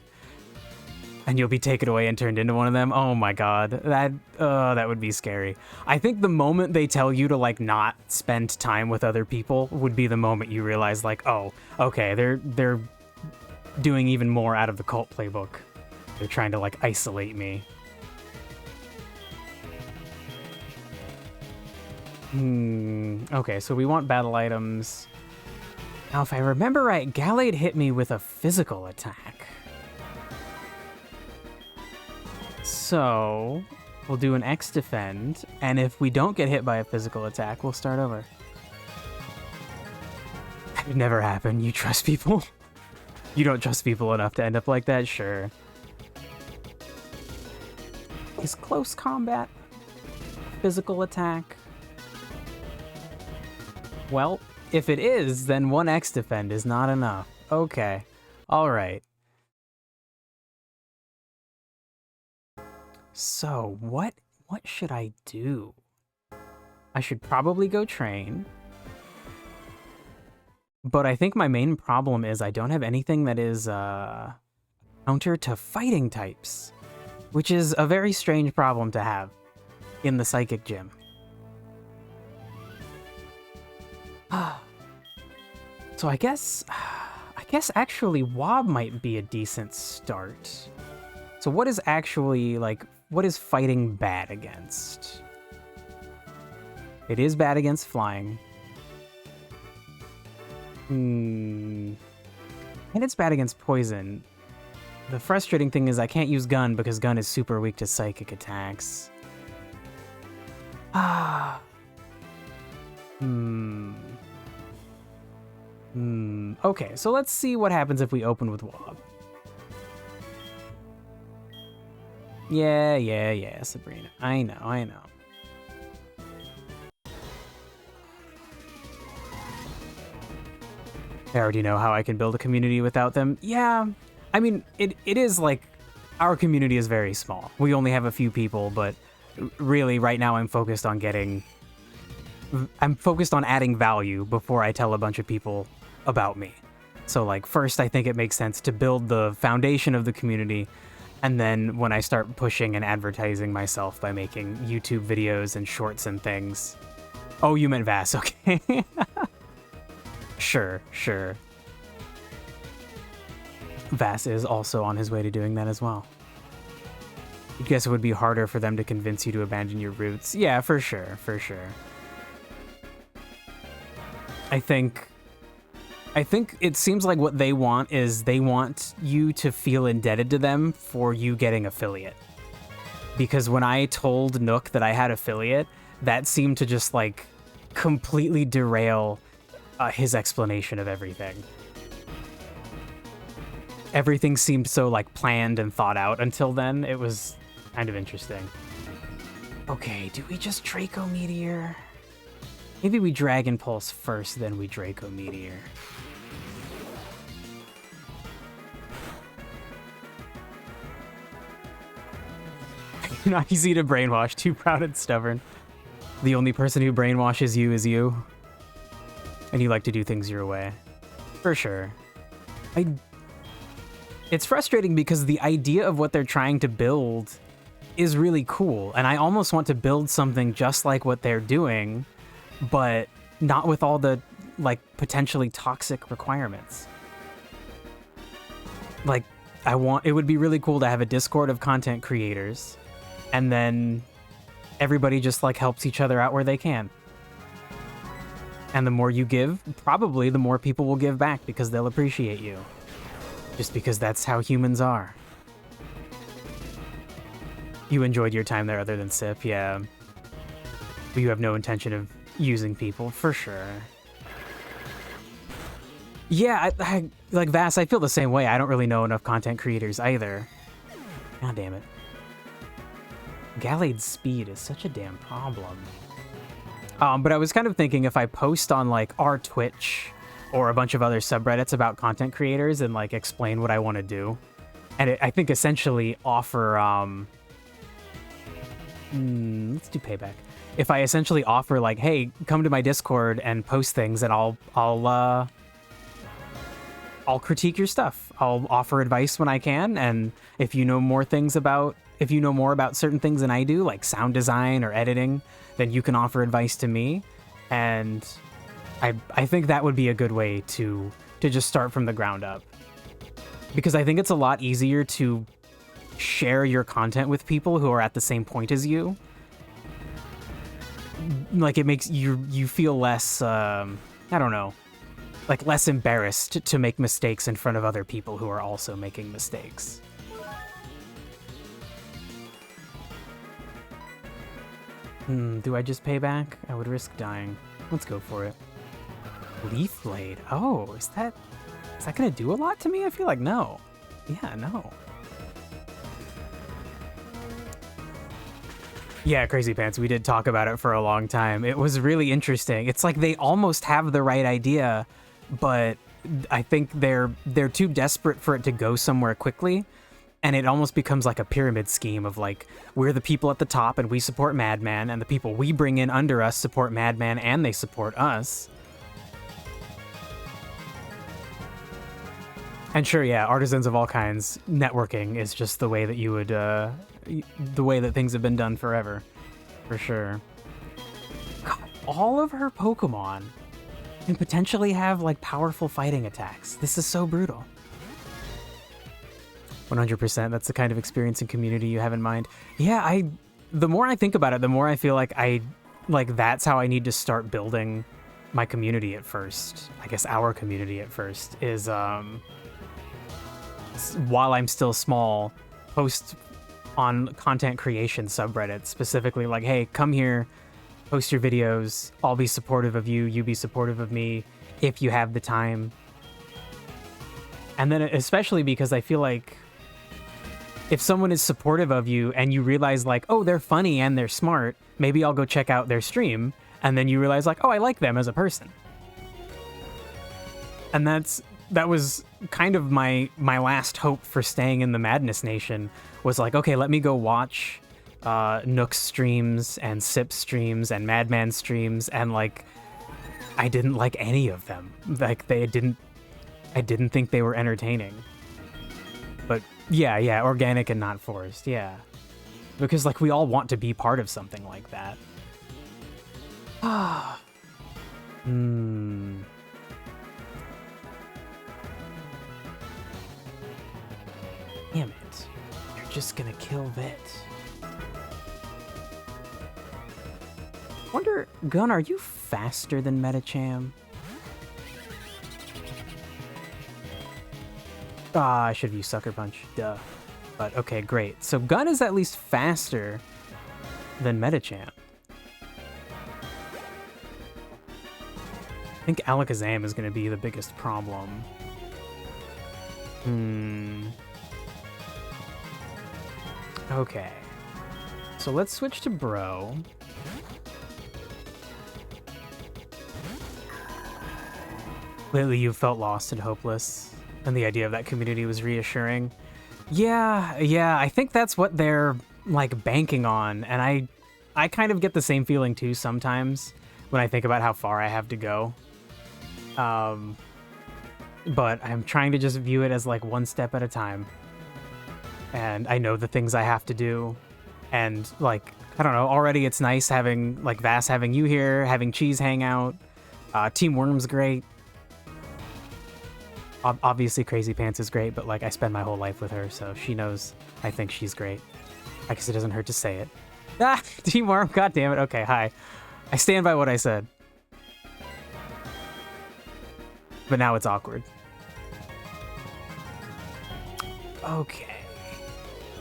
And you'll be taken away and turned into one of them. Oh my god, that would be scary. I think the moment they tell you to like not spend time with other people would be the moment you realize like, oh, okay, they're doing even more out of the cult playbook. They're trying to like isolate me. Okay, so we want battle items. Now, if I remember right, Gallade hit me with a physical attack. So, we'll do an X defend, and if we don't get hit by a physical attack, we'll start over. That would never happen. You trust people? You don't trust people enough to end up like that? Sure. Is close combat physical attack? Well, if it is, then one X defend is not enough. Okay. Alright. So, what should I do? I should probably go train. But I think my main problem is I don't have anything that is counter to fighting types, which is a very strange problem to have in the Psychic Gym. So I guess actually Wob might be a decent start. So what is actually, like, what is fighting bad against? It is bad against flying. And it's bad against poison. The frustrating thing is I can't use Gun because Gun is super weak to psychic attacks. Okay, so let's see what happens if we open with Wob. Yeah, Sabrina. I know. I already know how I can build a community without them. Yeah, I mean, it is like, our community is very small. We only have a few people, but really right now I'm focused on adding value before I tell a bunch of people about me. So like, first I think it makes sense to build the foundation of the community, and then when I start pushing and advertising myself by making YouTube videos and shorts and things. Oh, you meant Vass, okay. Sure. Vass is also on his way to doing that as well. I guess it would be harder for them to convince you to abandon your roots. Yeah, for sure. I think it seems like what they want is they want you to feel indebted to them for you getting affiliate. Because when I told Nook that I had affiliate, that seemed to just like completely derail his explanation of everything. Everything seemed so like planned and thought out until then. It was kind of interesting. Okay, do we just Draco Meteor? Maybe we Dragon Pulse first, then we Draco Meteor. Not easy to brainwash, too proud and stubborn. The only person who brainwashes you is you. And you like to do things your way. For sure. It's frustrating because the idea of what they're trying to build is really cool. And I almost want to build something just like what they're doing, but not with all the, like, potentially toxic requirements. Like, it would be really cool to have a Discord of content creators, and then everybody just, like, helps each other out where they can. And the more you give, probably the more people will give back because they'll appreciate you. Just because that's how humans are. You enjoyed your time there other than Sip, yeah. But you have no intention of using people, for sure. Yeah, I like Vass, I feel the same way. I don't really know enough content creators either. God damn it. Gallade's speed is such a damn problem. But I was kind of thinking if I post on, like, our Twitch or a bunch of other subreddits about content creators and, like, explain what I want to do. And I think essentially offer, let's do payback. If I essentially offer, like, hey, come to my Discord and post things, and I'll critique your stuff. I'll offer advice when I can, and if you know more about certain things than I do, like sound design or editing, then you can offer advice to me. And I think that would be a good way to just start from the ground up. Because I think it's a lot easier to share your content with people who are at the same point as you. Like, it makes you feel less, I don't know, like less embarrassed to make mistakes in front of other people who are also making mistakes. Do I just pay back? I would risk dying. Let's go for it. Leaf Blade. Oh, is that gonna do a lot to me? I feel like no. Yeah, no. Yeah, Crazy Pants, we did talk about it for a long time. It was really interesting. It's like they almost have the right idea, but I think they're too desperate for it to go somewhere quickly. And it almost becomes like a pyramid scheme of, like, we're the people at the top and we support Madman, and the people we bring in under us support Madman and they support us. And sure, yeah, artisans of all kinds, networking is just the way that you would, the way that things have been done forever, for sure. God, all of her Pokemon can potentially have, like, powerful fighting attacks. This is so brutal. 100%, that's the kind of experience and community you have in mind. Yeah, the more I think about it, the more I feel like that's how I need to start building my community at first. I guess our community at first is, while I'm still small, post on content creation subreddits, specifically like, hey, come here, post your videos, I'll be supportive of you, you be supportive of me, if you have the time. And then especially because I feel like if someone is supportive of you and you realize, like, oh, they're funny and they're smart, maybe I'll go check out their stream, and then you realize, like, oh, I like them as a person. And that was kind of my last hope for staying in the Madness Nation, was like, okay, let me go watch Nook's streams and Sip's streams and Madman streams, and, like, I didn't like any of them. Like, I didn't think they were entertaining. But yeah, organic and not forced, yeah. Because, like, we all want to be part of something like that. Damn it. You're just gonna kill Vit. Wonder, Gun, are you faster than Metacham? Ah, I should have used Sucker Punch, duh. But okay, great. So Gun is at least faster than Metacham. I think Alakazam is going to be the biggest problem. Okay. So let's switch to Bro. Lately you've felt lost and hopeless, and the idea of that community was reassuring. Yeah, I think that's what they're, like, banking on, and I kind of get the same feeling too sometimes when I think about how far I have to go. But I'm trying to just view it as like one step at a time. And I know the things I have to do. And like, I don't know, already it's nice having like Vass having you here, having Cheese hang out. Team Worm's great. Obviously Crazy Pants is great, but like I spend my whole life with her, so she knows I think she's great. I guess it doesn't hurt to say it. Ah, Team Worm, god damn it. Okay, hi. I stand by what I said. But now it's awkward. Okay.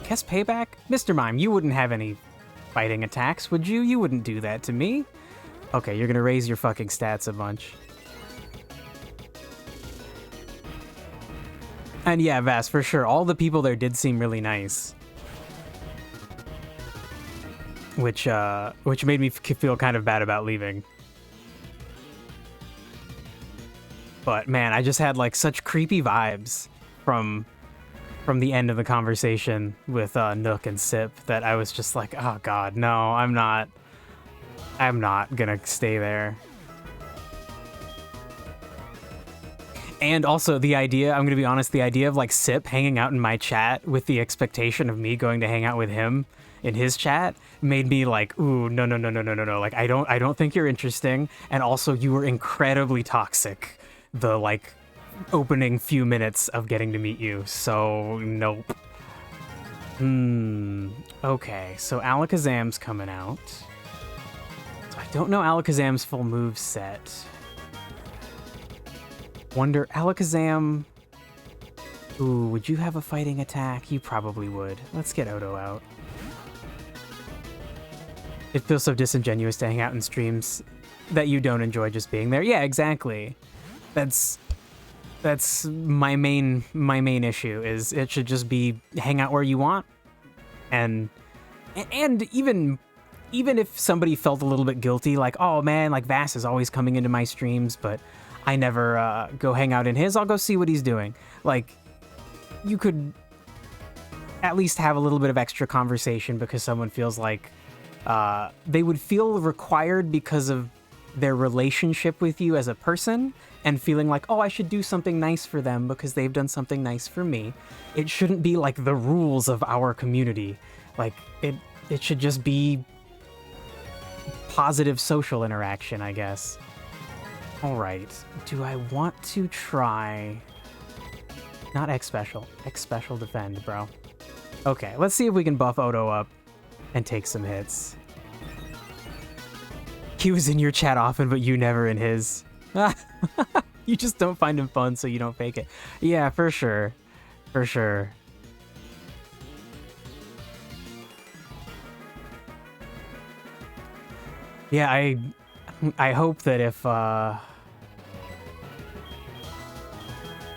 Guess payback? Mr. Mime, you wouldn't have any fighting attacks, would you? You wouldn't do that to me. Okay, you're gonna raise your fucking stats a bunch. And yeah, Vass, for sure, all the people there did seem really nice. Which made me feel kind of bad about leaving. But man, I just had like such creepy vibes from the end of the conversation with Nook and Sip that I was just like, oh god, no, I'm not gonna stay there. And also the idea, I'm gonna be honest, the idea of like Sip hanging out in my chat with the expectation of me going to hang out with him in his chat made me like, ooh, no. Like, I don't think you're interesting. And also you were incredibly toxic the like opening few minutes of getting to meet you. So nope. Okay, so Alakazam's coming out. So I don't know Alakazam's full move set. Wonder, Alakazam... Ooh, would you have a fighting attack? You probably would. Let's get Odo out. It feels so disingenuous to hang out in streams that you don't enjoy just being there. Yeah, exactly. That's my main issue, is it should just be hang out where you want. And even if somebody felt a little bit guilty, like, oh man, like Vass is always coming into my streams, but I never go hang out in his, I'll go see what he's doing. Like, you could at least have a little bit of extra conversation because someone feels like they would feel required because of their relationship with you as a person, and feeling like, oh, I should do something nice for them because they've done something nice for me. It shouldn't be like the rules of our community. Like, it should just be positive social interaction, I guess. All right, do I want to try... Not X Special. X Special defend, bro. Okay, let's see if we can buff Odo up and take some hits. He was in your chat often, but you never in his. You just don't find him fun, so you don't fake it. Yeah, for sure. For sure. Yeah, I hope that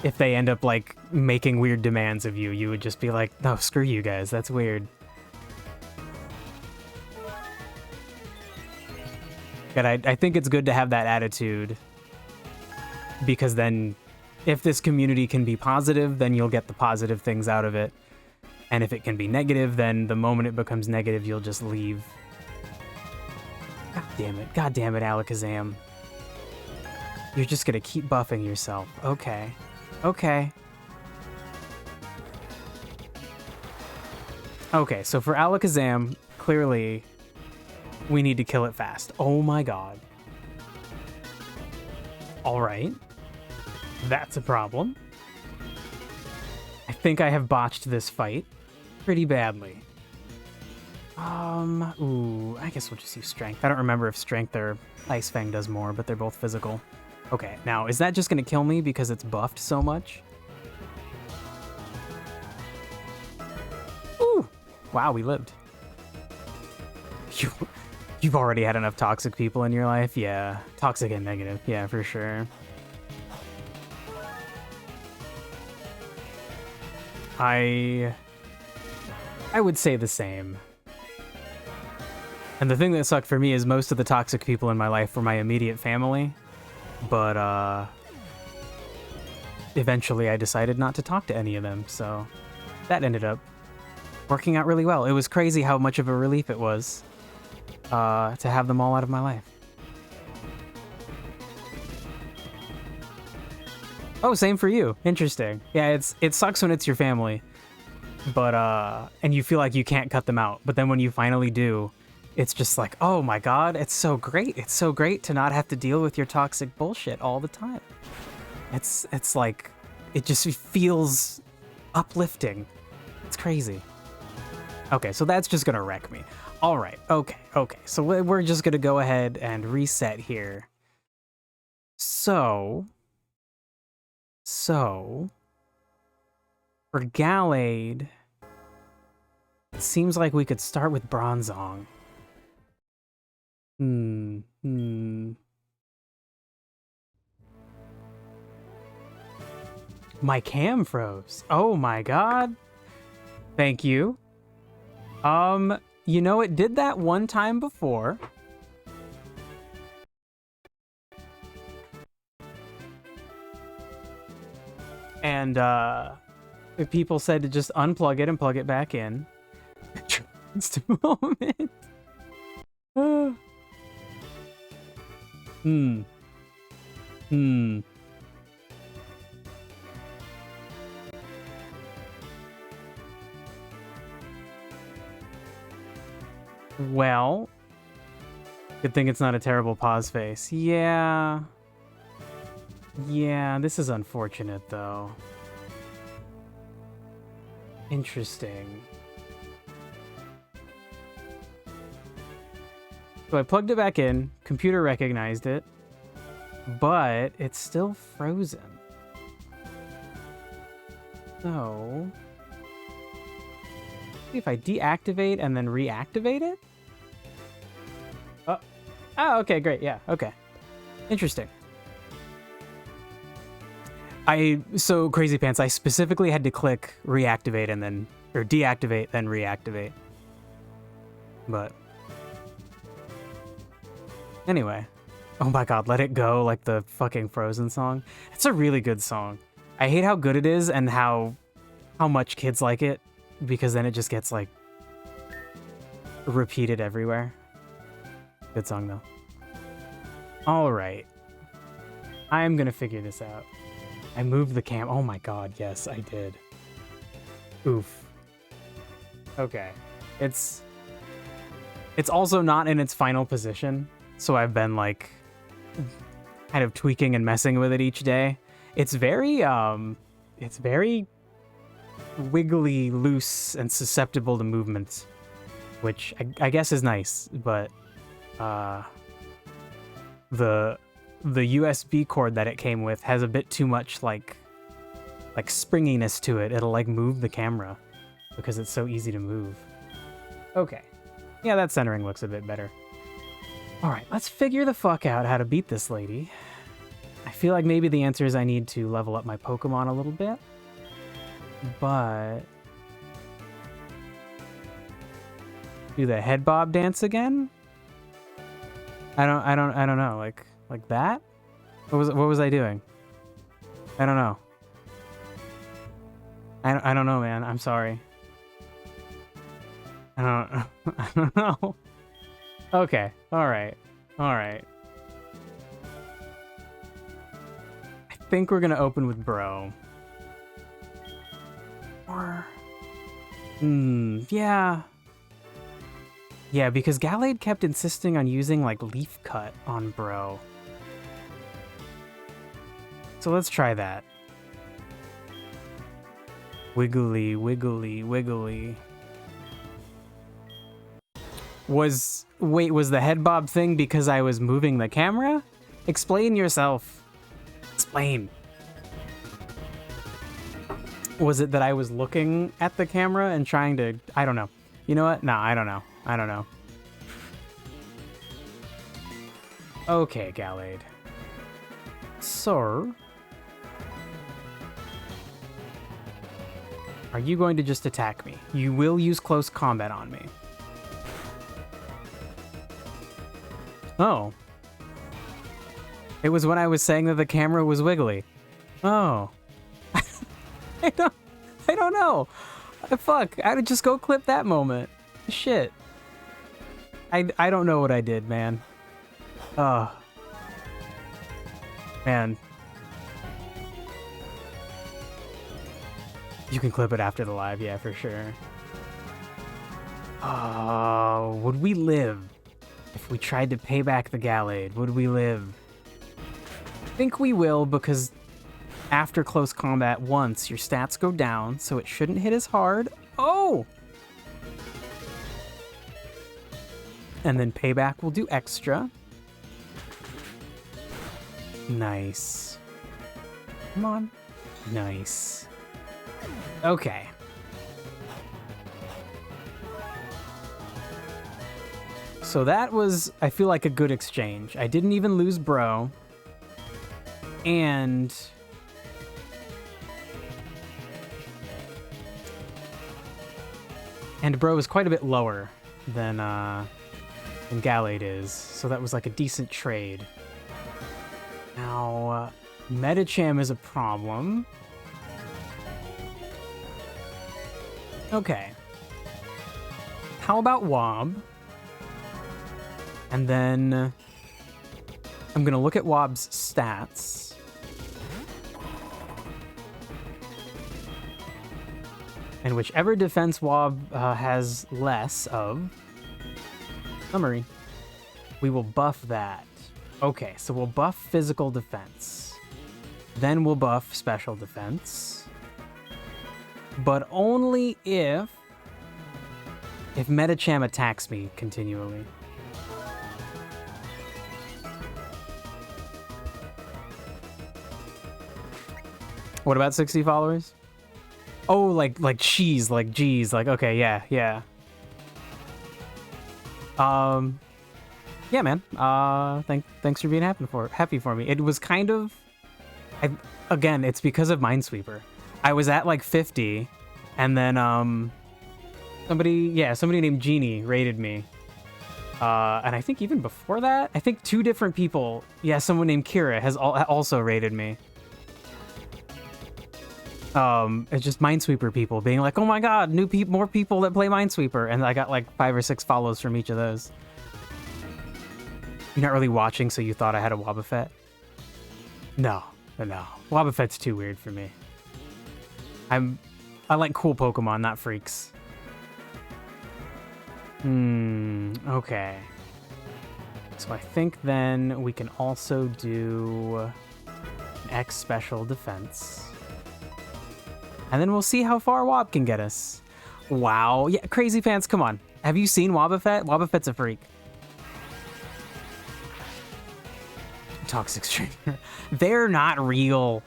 if they end up like making weird demands of you, you would just be like, no, screw you guys, that's weird. But I think it's good to have that attitude, because then if this community can be positive, then you'll get the positive things out of it. And if it can be negative, then the moment it becomes negative, you'll just leave. God damn it, Alakazam. You're just gonna keep buffing yourself. Okay. Okay. Okay, so for Alakazam, clearly we need to kill it fast. Oh my god. Alright. That's a problem. I think I have botched this fight pretty badly. Ooh, I guess we'll just use Strength. I don't remember if Strength or Ice Fang does more, but they're both physical. Okay, now, is that just gonna kill me because it's buffed so much? Ooh! Wow, we lived. You've already had enough toxic people in your life? Yeah, toxic and negative. Yeah, for sure. I would say the same. And the thing that sucked for me is most of the toxic people in my life were my immediate family. But, eventually I decided not to talk to any of them, so that ended up working out really well. It was crazy how much of a relief it was. to have them all out of my life. Oh, same for you. Interesting. Yeah, it sucks when it's your family, but and you feel like you can't cut them out. But then when you finally do, it's just like, oh my god, it's so great. It's so great to not have to deal with your toxic bullshit all the time. It's like, it just feels uplifting. It's crazy. Okay, so that's just gonna wreck me. All right, okay. So we're just gonna go ahead and reset here. So for Gallade, it seems like we could start with Bronzong. My cam froze. Oh my god. Thank you. You know, it did that one time before. And people said to just unplug it and plug it back in. Just a moment. Well, good thing it's not a terrible pause face. Yeah, this is unfortunate, though. Interesting. So I plugged it back in, computer recognized it, but it's still frozen. So, see if I deactivate and then reactivate it? Oh, okay, great, yeah, okay. Interesting. So Crazy Pants, I specifically had to click reactivate and then, or deactivate, then reactivate. But anyway. Oh my god, Let It Go, like the fucking Frozen song. It's a really good song. I hate how good it is and how much kids like it, because then it just gets like repeated everywhere. Good song though. All right. I'm gonna figure this out. I moved the cam. Oh my god, yes, I did. Oof. Okay. It's also not in its final position, so I've been like kind of tweaking and messing with it each day. It's very wiggly, loose, and susceptible to movement, which I guess is nice, but the USB cord that it came with has a bit too much like springiness to it. It'll like move the camera because it's so easy to move. Okay. Yeah, that centering looks a bit better. All right, let's figure the fuck out how to beat this lady. I feel like maybe the answer is I need to level up my Pokemon a little bit, but do the head bob dance again? I don't know. Like that? What was I doing? I don't know. I don't know, man. I'm sorry. I don't know. Okay. All right. I think we're gonna open with Bro. Or yeah. Yeah, because Gallade kept insisting on using like Leaf Cut on Bro. So let's try that. Wiggly, wiggly, wiggly. Was the head bob thing because I was moving the camera? Explain yourself. Explain. Was it that I was looking at the camera and trying to... I don't know. You know what? No, I don't know. Okay, Gallade. So... are you going to just attack me? You will use close combat on me. Oh. It was when I was saying that the camera was wiggly. Oh. I don't know. Fuck. I'd just go clip that moment. Shit. I don't know what I did, man. Oh. Man. You can clip it after the live, yeah, for sure. Oh, would we live if we tried to pay back the Gallade? Would we live? I think we will, because after close combat once, your stats go down, so it shouldn't hit as hard. Oh! And then payback will do extra. Nice. Come on. Nice. Okay. So that was, I feel like, a good exchange. I didn't even lose bro. And bro is quite a bit lower than Gallade is. So that was like a decent trade. Now, Metacham is a problem. Okay. How about Wob? And then I'm going to look at Wob's stats. And whichever defense Wob has less of, summary, we will buff that. Okay, so we'll buff physical defense. Then we'll buff special defense. But only if Metacham attacks me continually. What about 60 followers? Oh, like cheese, like G's, like, okay, yeah. Yeah, man. Thanks for being happy for me. It was kind of, again, it's because of Minesweeper. I was at like 50, and then somebody named Genie raided me. And I think even before that, I think 2 different people, someone named Kira has also raided me. It's just Minesweeper people being like, oh my god, more people that play Minesweeper, and I got like 5 or 6 follows from each of those. You're not really watching, so you thought I had a Wobbuffet? No. Wobbuffet's too weird for me. I like cool Pokemon, not freaks. Okay. So I think then we can also do an X special defense. And then we'll see how far Wob can get us. Wow. Yeah, Crazy Pants, come on. Have you seen Wobbuffet? Wobbuffet's a freak. Toxic Stranger. They're not real.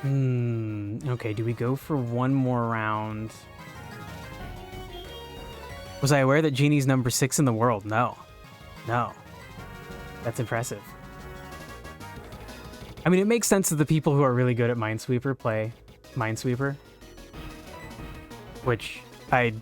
Okay, do we go for one more round? Was I aware that Genie's number 6 in the world? No. That's impressive. I mean, it makes sense that the people who are really good at Minesweeper play Minesweeper. Which, I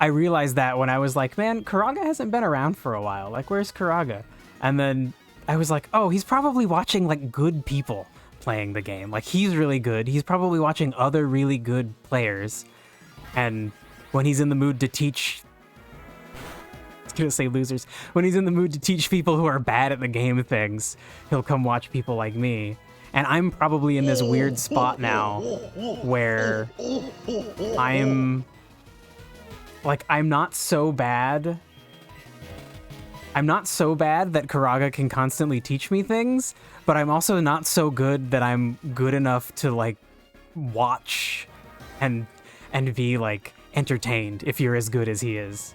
realized that when I was like, man, Karaga hasn't been around for a while. Like, where's Karaga? And then I was like, oh, he's probably watching, like, good people playing the game. Like, he's really good. He's probably watching other really good players. And when he's in the mood to teach... I was gonna say losers. When he's in the mood to teach people who are bad at the game things, he'll come watch people like me. And I'm probably in this weird spot now where I'm not so bad. I'm not so bad that Karaga can constantly teach me things, but I'm also not so good that I'm good enough to, like, watch and be, like, entertained if you're as good as he is.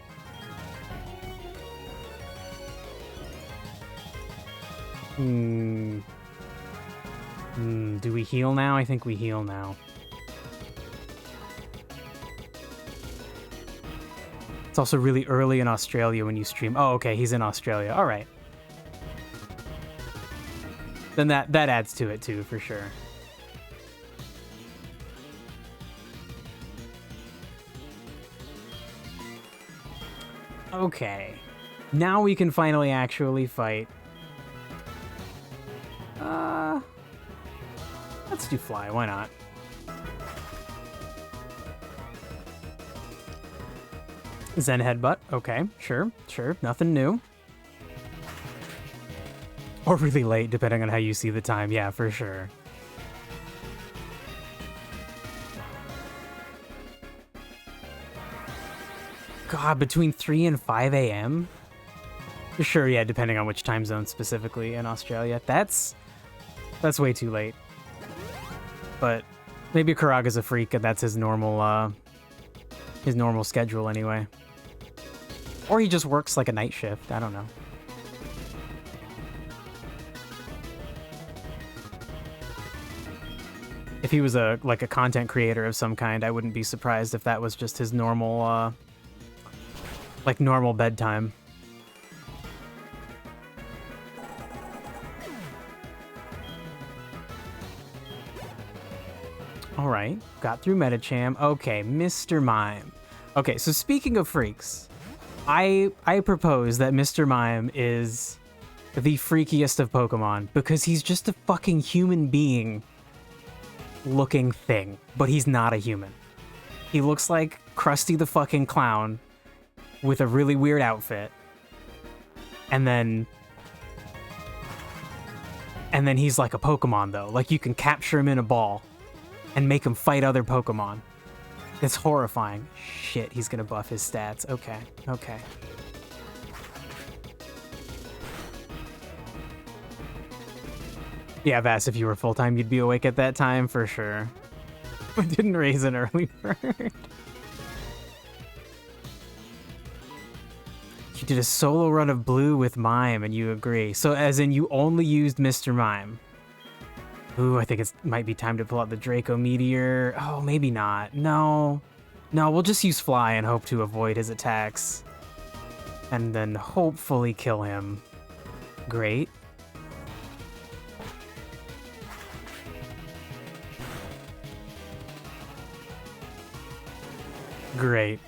Do we heal now? I think we heal now. It's also really early in Australia when you stream. Oh, okay, he's in Australia. All right. Then that adds to it too, for sure. Okay. Now we can finally actually fight. Let's do fly, why not? Zen Headbutt. Okay, sure, sure. Nothing new. Or really late, depending on how you see the time. Yeah, for sure. God, between 3 and 5 a.m.? Sure, yeah, depending on which time zone specifically in Australia. That's way too late. But maybe Karaga's a freak and that's his normal schedule anyway. Or he just works like a night shift, I don't know. If he was a content creator of some kind, I wouldn't be surprised if that was just his normal normal bedtime. All right, got through Metacham. Okay, Mr. Mime. Okay, so speaking of freaks, I propose that Mr. Mime is the freakiest of Pokemon because he's just a fucking human being looking thing, but he's not a human. He looks like Krusty the fucking Clown with a really weird outfit. And then he's like a Pokemon though. Like you can capture him in a ball and make him fight other Pokemon. It's horrifying. Shit, he's gonna buff his stats. Okay, okay. Yeah, Vass, if you were full-time, you'd be awake at that time, for sure. I didn't raise an early bird. You did a solo run of blue with Mime, and you agree. So, as in, you only used Mr. Mime. Ooh, I think it might be time to pull out the Draco Meteor. Oh, maybe not. No. No, we'll just use Fly and hope to avoid his attacks. And then hopefully kill him. Great. Great.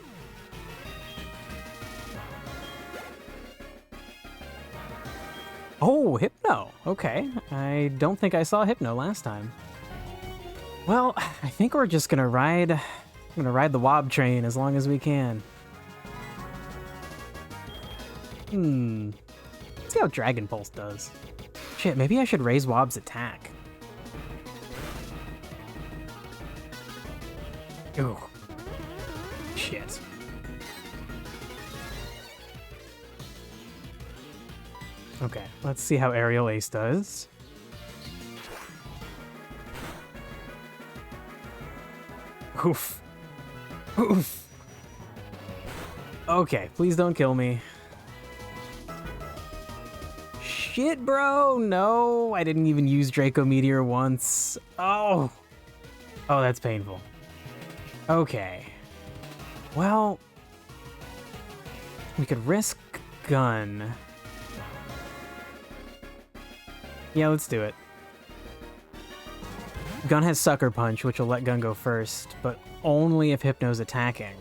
Oh, Hypno. Okay. I don't think I saw Hypno last time. Well, I think we're just gonna ride the Wob train as long as we can. Let's see how Dragon Pulse does. Shit, maybe I should raise Wob's attack. Ooh. Shit. Okay, let's see how Aerial Ace does. Oof. Oof. Okay, please don't kill me. Shit, bro! No, I didn't even use Draco Meteor once. Oh! Oh, that's painful. Okay. Well, we could risk Gun. Yeah, let's do it. Gun has Sucker Punch, which will let Gun go first, but only if Hypno's attacking.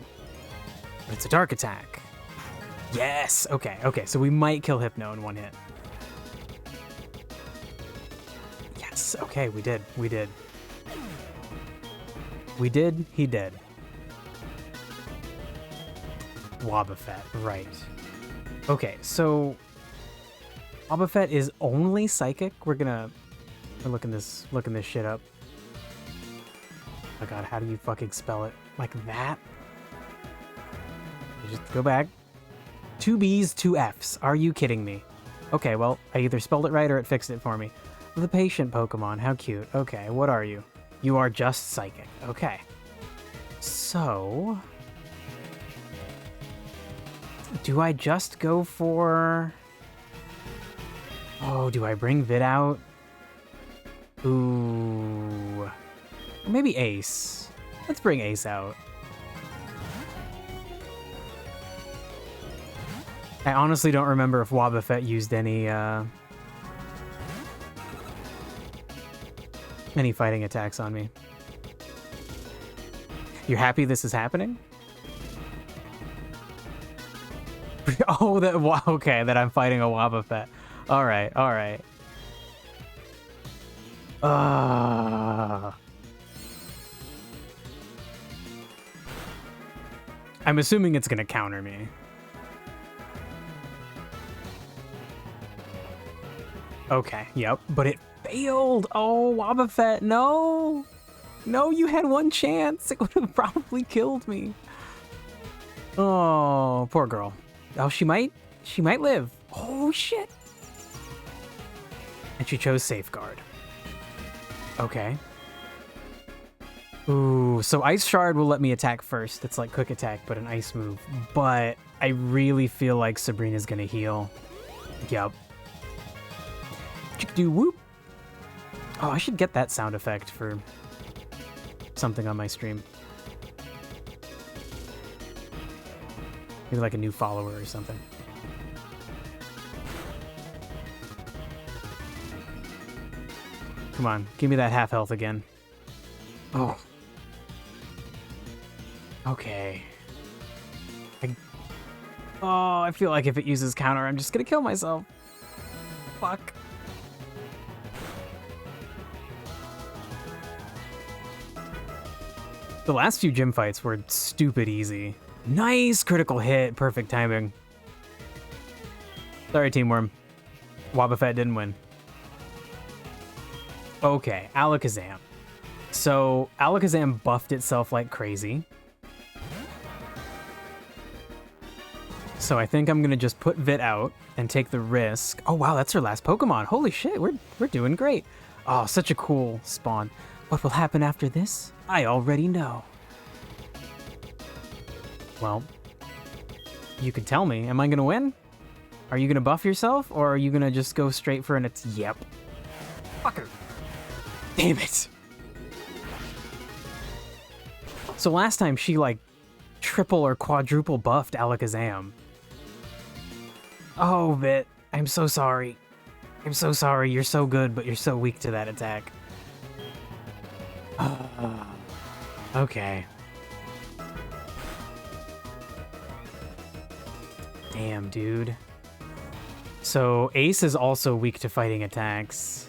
But it's a Dark Attack. Yes! Okay, okay, so we might kill Hypno in one hit. Yes, okay, we did, we did. We did, he did. Wobbuffet, right. Okay, so Wobbuffet is only Psychic. We're looking this shit up. Oh my god, how do you fucking spell it? Like that? Just go back. 2 B's, 2 F's. Are you kidding me? Okay, well, I either spelled it right or it fixed it for me. The Patient Pokemon, how cute. Okay, what are you? You are just Psychic. Okay. So, do I just go for... Oh, do I bring Vid out? Ooh. Maybe Ace. Let's bring Ace out. I honestly don't remember if Wobbuffet used any fighting attacks on me. You're happy this is happening? Oh, okay, that I'm fighting a Wobbuffet. All right, all right. I'm assuming it's gonna counter me. Okay, yep, but it failed. Oh, Wobbuffet, no. No, you had one chance. It would have probably killed me. Oh, poor girl. Oh, she might live. Oh, shit. And she chose Safeguard. Okay. Ooh, so Ice Shard will let me attack first. It's like Quick Attack, but an ice move. But I really feel like Sabrina's gonna heal. Yup. Do whoop. Oh, I should get that sound effect for something on my stream. Maybe like a new follower or something. Come on, give me that half health again. Oh. Okay. Oh, I feel like if it uses counter, I'm just gonna kill myself. Fuck. The last few gym fights were stupid easy. Nice critical hit, perfect timing. Sorry, Team Worm. Wobbuffet didn't win. Okay, Alakazam. So, Alakazam buffed itself like crazy. So I think I'm gonna just put Vit out and take the risk. Oh wow, that's her last Pokemon. Holy shit, we're doing great. Oh, such a cool spawn. What will happen after this? I already know. Well, you can tell me. Am I gonna win? Are you gonna buff yourself, or are you gonna just go straight for an yep? Fucker. Damn it. So last time she like triple or quadruple buffed Alakazam. Oh, Vit, I'm so sorry. I'm so sorry. You're so good, but you're so weak to that attack. Okay. Damn, dude. So Ace is also weak to fighting attacks.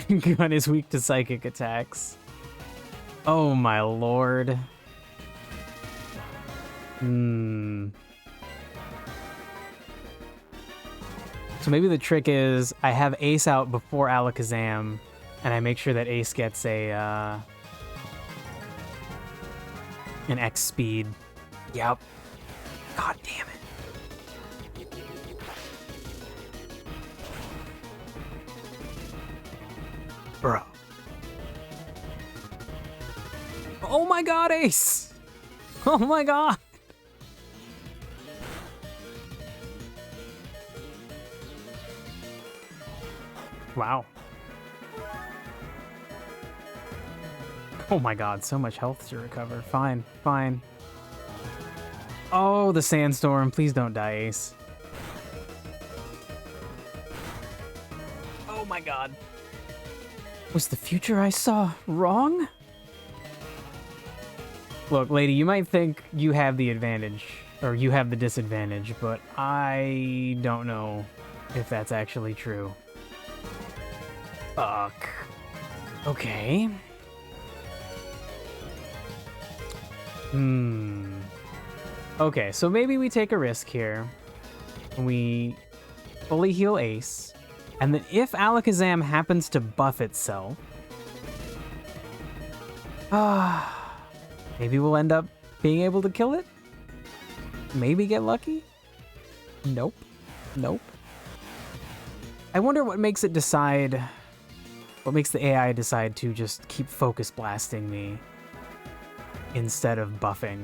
Gun is weak to psychic attacks. Oh my lord. So maybe the trick is I have Ace out before Alakazam, and I make sure that Ace gets a an X speed. Yep. God damn it. Bro. Oh my god, Ace! Oh my god! Wow. Oh my god, so much health to recover. Fine, fine. Oh, the sandstorm. Please don't die, Ace. Oh my god. Was the future I saw wrong? Look, lady, you might think you have the advantage, or you have the disadvantage, but I don't know if that's actually true. Fuck. Okay. Okay, so maybe we take a risk here. We fully heal Ace. And then if Alakazam happens to buff itself... maybe we'll end up being able to kill it? Maybe get lucky? Nope. Nope. I wonder what makes it decide... What makes the AI decide to just keep focus blasting me instead of buffing?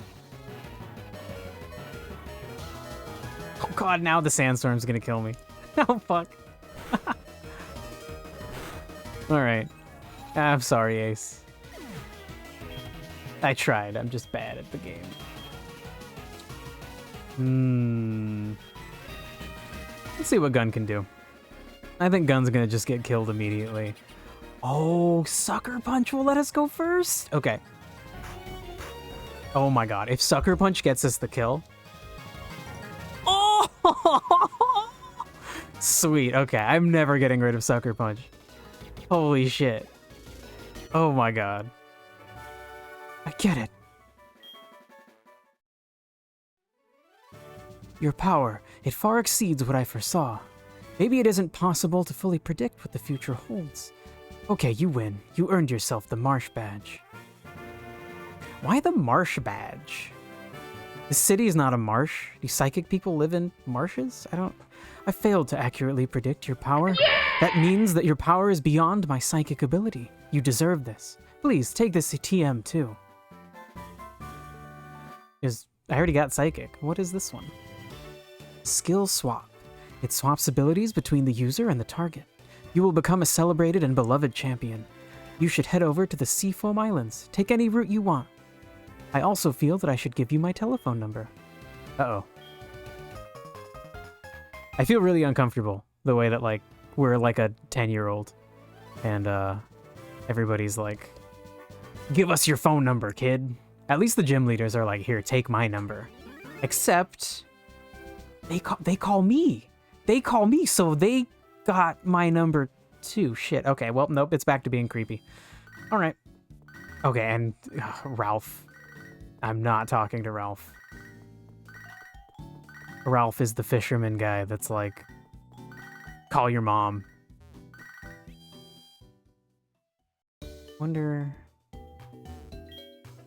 Oh god, now the sandstorm's gonna kill me. Oh fuck. Alright. I'm sorry, Ace. I tried, I'm just bad at the game. Let's see what Gun can do. I think Gun's gonna just get killed immediately. Oh, Sucker Punch will let us go first? Okay. Oh my god, if Sucker Punch gets us the kill... Oh! Sweet, okay, I'm never getting rid of Sucker Punch. Holy shit. Oh my god. I get it. Your power, it far exceeds what I foresaw. Maybe it isn't possible to fully predict what the future holds. Okay, you win. You earned yourself the Marsh Badge. Why the Marsh Badge? This city is not a marsh. Do psychic people live in marshes? I failed to accurately predict your power. That means that your power is beyond my psychic ability. You deserve this. Please, take this TM too. I already got psychic. What is this one? Skill swap. It swaps abilities between the user and the target. You will become a celebrated and beloved champion. You should head over to the Seafoam Islands. Take any route you want. I also feel that I should give you my telephone number. Uh-oh. I feel really uncomfortable the way that, like, we're like a 10-year-old. And, everybody's like, give us your phone number, kid. At least the gym leaders are like, here, take my number. Except, they call me. They call me, so they got my number too. Shit, okay, well, nope, it's back to being creepy. All right. Okay, and Ralph. I'm not talking to Ralph. Ralph is the fisherman guy that's like, call your mom. Wonder...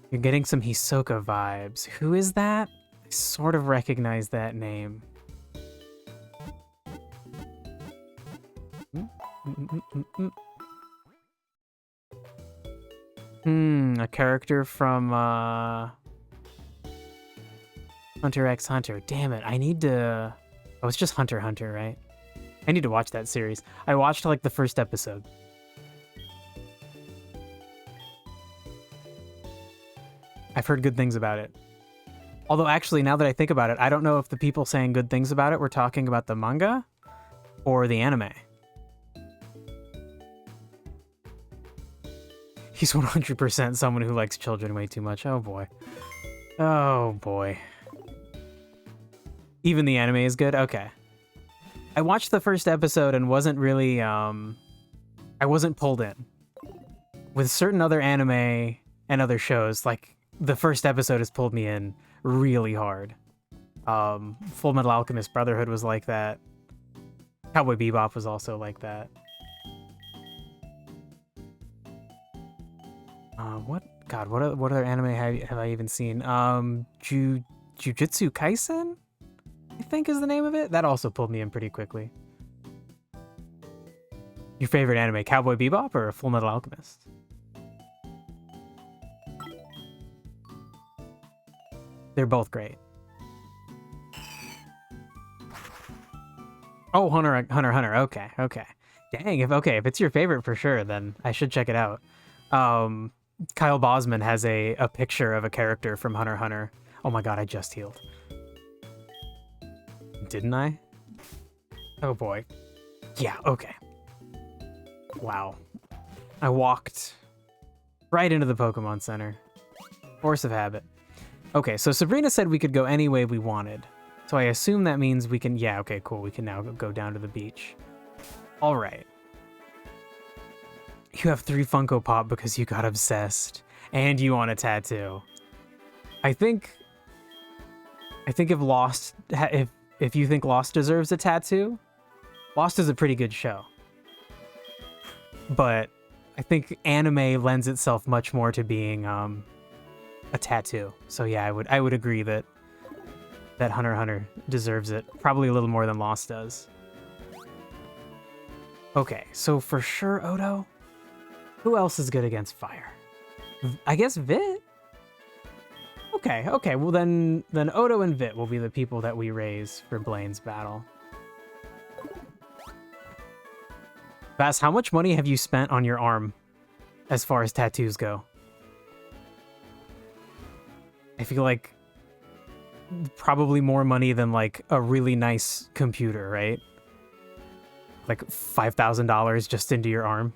You're getting some Hisoka vibes. Who is that? I sort of recognize that name. A character from, Hunter x Hunter. Damn it, I need to... Oh, it's just Hunter x Hunter, right? I need to watch that series. I watched, like, the first episode. I've heard good things about it. Although, actually, now that I think about it, I don't know if the people saying good things about it were talking about the manga or the anime. He's 100% someone who likes children way too much. Oh, boy. Oh, boy. Even the anime is good? Okay. I watched the first episode and wasn't really, I wasn't pulled in. With certain other anime and other shows, like, the first episode has pulled me in really hard. Full Metal Alchemist Brotherhood was like that. Cowboy Bebop was also like that. What other anime have I even seen? Jujutsu Kaisen, I think is the name of it. That also pulled me in pretty quickly. Your favorite anime, Cowboy Bebop or Full Metal Alchemist? They're both great. Oh, Hunter. Okay. Dang, if it's your favorite for sure, then I should check it out. Kyle Bosman has a picture of a character from Hunter x Hunter. Oh my god, I just healed. Didn't I? Oh boy. Yeah, okay. Wow. I walked right into the Pokemon Center. Force of habit. Okay, so Sabrina said we could go any way we wanted. So I assume that means we can... Yeah, okay, cool. We can now go down to the beach. All right. You have 3 Funko Pop because you got obsessed. And you want a tattoo. I think if Lost... If you think Lost deserves a tattoo, Lost is a pretty good show. But I think anime lends itself much more to being a tattoo. So yeah, I would agree that Hunter x Hunter deserves it. Probably a little more than Lost does. Okay, so for sure Odo. Who else is good against fire? I guess Vit? Okay, well then Odo and Vit will be the people that we raise for Blaine's battle. Bass, how much money have you spent on your arm as far as tattoos go? I feel like probably more money than like a really nice computer, right? Like $5,000 just into your arm.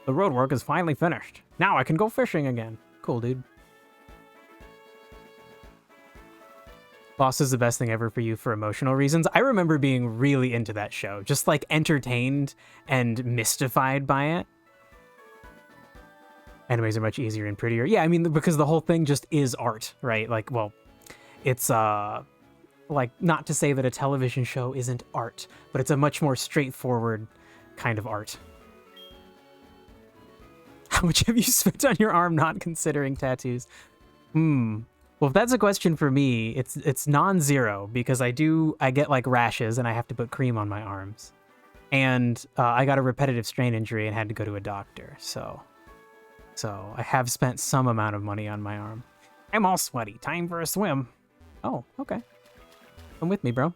The road work is finally finished. Now I can go fishing again. Cool, dude. Lost is the best thing ever for you for emotional reasons. I remember being really into that show, just like entertained and mystified by it. Animes are much easier and prettier. Yeah, I mean, because the whole thing just is art, right? Like, well, it's Like, not to say that a television show isn't art, but it's a much more straightforward kind of art. How much have you spent on your arm not considering tattoos? Well, if that's a question for me, it's non-zero, because I get like rashes and I have to put cream on my arms. And I got a repetitive strain injury and had to go to a doctor, so I have spent some amount of money on my arm. I'm all sweaty. Time for a swim. Oh, okay. Come with me, bro.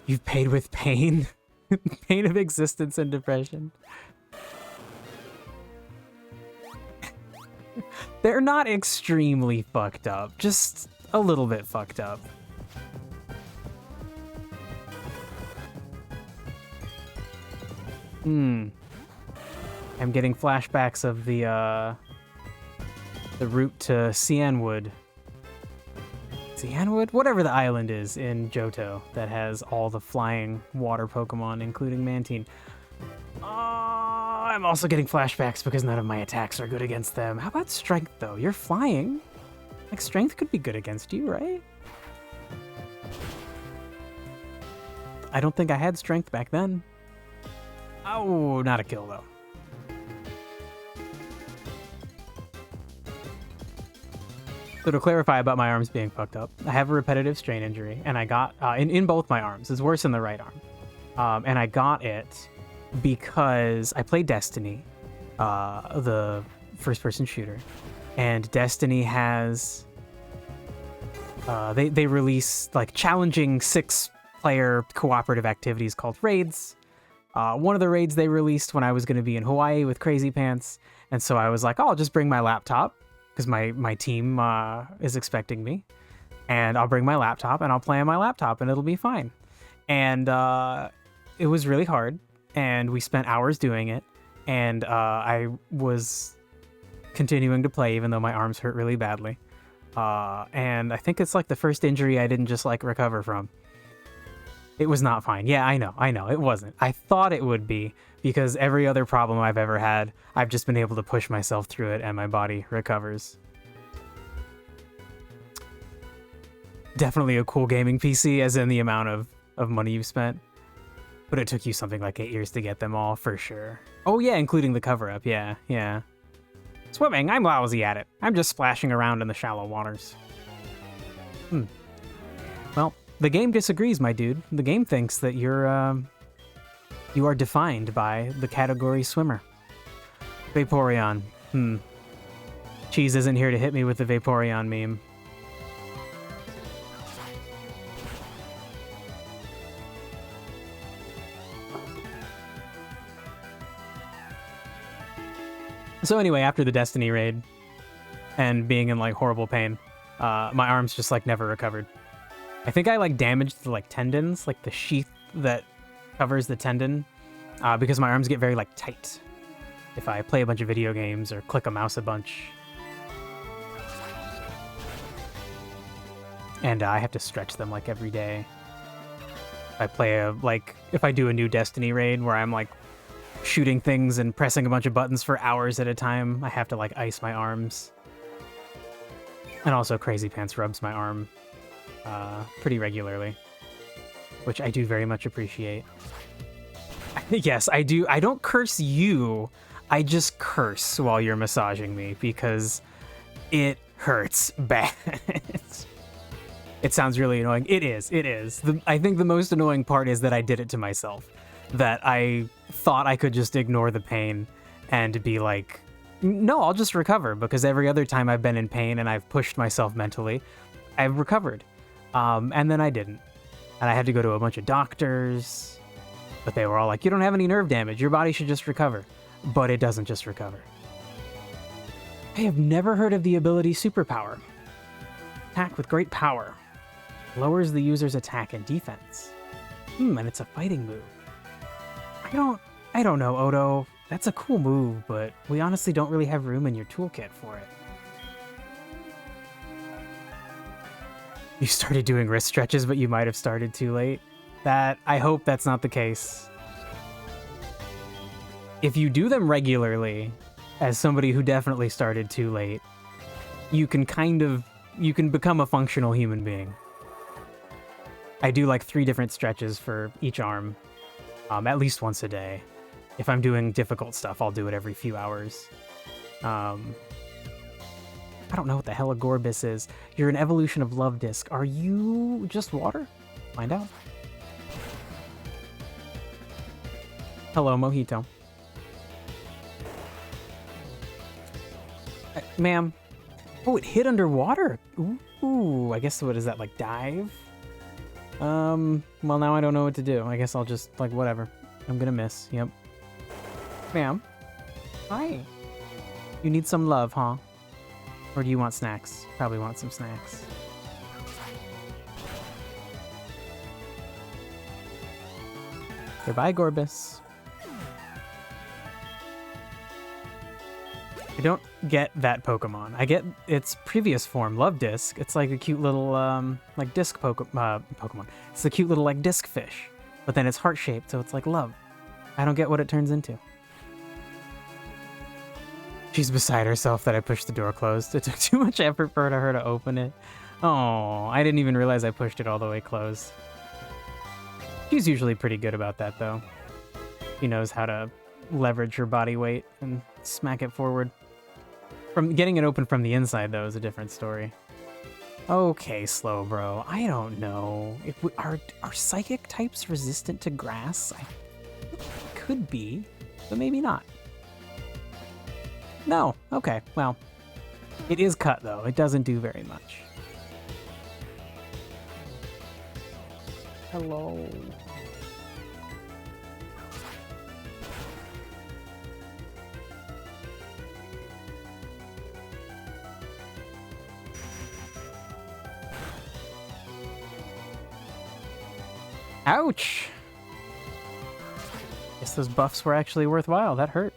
You've paid with pain. Pain of existence and depression. They're not extremely fucked up, just a little bit fucked up. I'm getting flashbacks of the route to Cianwood. Cianwood? Whatever the island is in Johto that has all the flying water Pokemon, including Mantine. I'm also getting flashbacks because none of my attacks are good against them. How about strength, though? You're flying. Like, strength could be good against you, right? I don't think I had strength back then. Oh, not a kill, though. So to clarify about my arms being fucked up, I have a repetitive strain injury, and I got, in both my arms. It's worse in the right arm. And I got it because I played Destiny, the first-person shooter, and Destiny has, they release, like, challenging 6-player cooperative activities called raids. One of the raids they released when I was going to be in Hawaii with Crazy Pants, and so I was like, oh, I'll just bring my laptop, because my team is expecting me, and I'll bring my laptop, and I'll play on my laptop, and it'll be fine. And it was really hard, and we spent hours doing it, and I was continuing to play even though my arms hurt really badly. And I think it's like the first injury I didn't just like recover from. It was not fine. Yeah, I know, it wasn't. I thought it would be, because every other problem I've ever had, I've just been able to push myself through it and my body recovers. Definitely a cool gaming PC, as in the amount of money you've spent. But it took you something like 8 years to get them all, for sure. Oh yeah, including the cover-up, yeah. Swimming, I'm lousy at it. I'm just splashing around in the shallow waters. Well, the game disagrees, my dude. The game thinks that you are defined by the category swimmer. Vaporeon. Cheese isn't here to hit me with the Vaporeon meme. So anyway, after the Destiny raid and being in like horrible pain, my arms just like never recovered. I think I like damaged the like tendons, like the sheath that covers the tendon, because my arms get very like tight if I play a bunch of video games or click a mouse a bunch. And I have to stretch them like every day. If I do a new Destiny raid where I'm like shooting things and pressing a bunch of buttons for hours at a time, I have to like ice my arms. And also Crazy Pants rubs my arm pretty regularly, which I do very much appreciate. Yes, I do. I don't curse you. I just curse while you're massaging me because it hurts bad. It sounds really annoying. It is. I think the most annoying part is that I did it to myself. That I thought I could just ignore the pain and be like, no, I'll just recover, because every other time I've been in pain and I've pushed myself mentally, I've recovered. And then I didn't. And I had to go to a bunch of doctors, but they were all like, you don't have any nerve damage. Your body should just recover. But it doesn't just recover. I have never heard of the ability Superpower. Attack with great power. Lowers the user's attack and defense. And it's a fighting move. I don't know, Odo. That's a cool move, but we honestly don't really have room in your toolkit for it. You started doing wrist stretches, but you might have started too late. I hope that's not the case. If you do them regularly, as somebody who definitely started too late, you can kind of you can become a functional human being. I do like 3 different stretches for each arm, at least once a day. If I'm doing difficult stuff, I'll do it every few hours. I don't know what the hell a Gorbis is. You're an evolution of Love Disc. Are you just water? Find out. Hello, Mojito. Ma'am. Oh, it hit underwater. Ooh, I guess what is that, like dive? Well, now I don't know what to do. I guess I'll just, like, whatever. I'm gonna miss. Yep. Ma'am. Hi. You need some love, huh? Or do you want snacks? Probably want some snacks. Goodbye, Gorbis. I don't get that Pokemon. I get its previous form, Love Disc. It's like a cute little, like disc Pokemon. It's a cute little, like, disc fish. But then it's heart-shaped, so it's like love. I don't get what it turns into. She's beside herself that I pushed the door closed. It took too much effort for her to open it. Oh, I didn't even realize I pushed it all the way closed. She's usually pretty good about that, though. She knows how to leverage her body weight and smack it forward. From getting it open from the inside, though, is a different story. Okay, slow bro. I don't know. If are psychic types resistant to grass? Could be, but maybe not. No. Okay, well. It is cut, though. It doesn't do very much. Hello. Ouch! Guess those buffs were actually worthwhile. That hurt.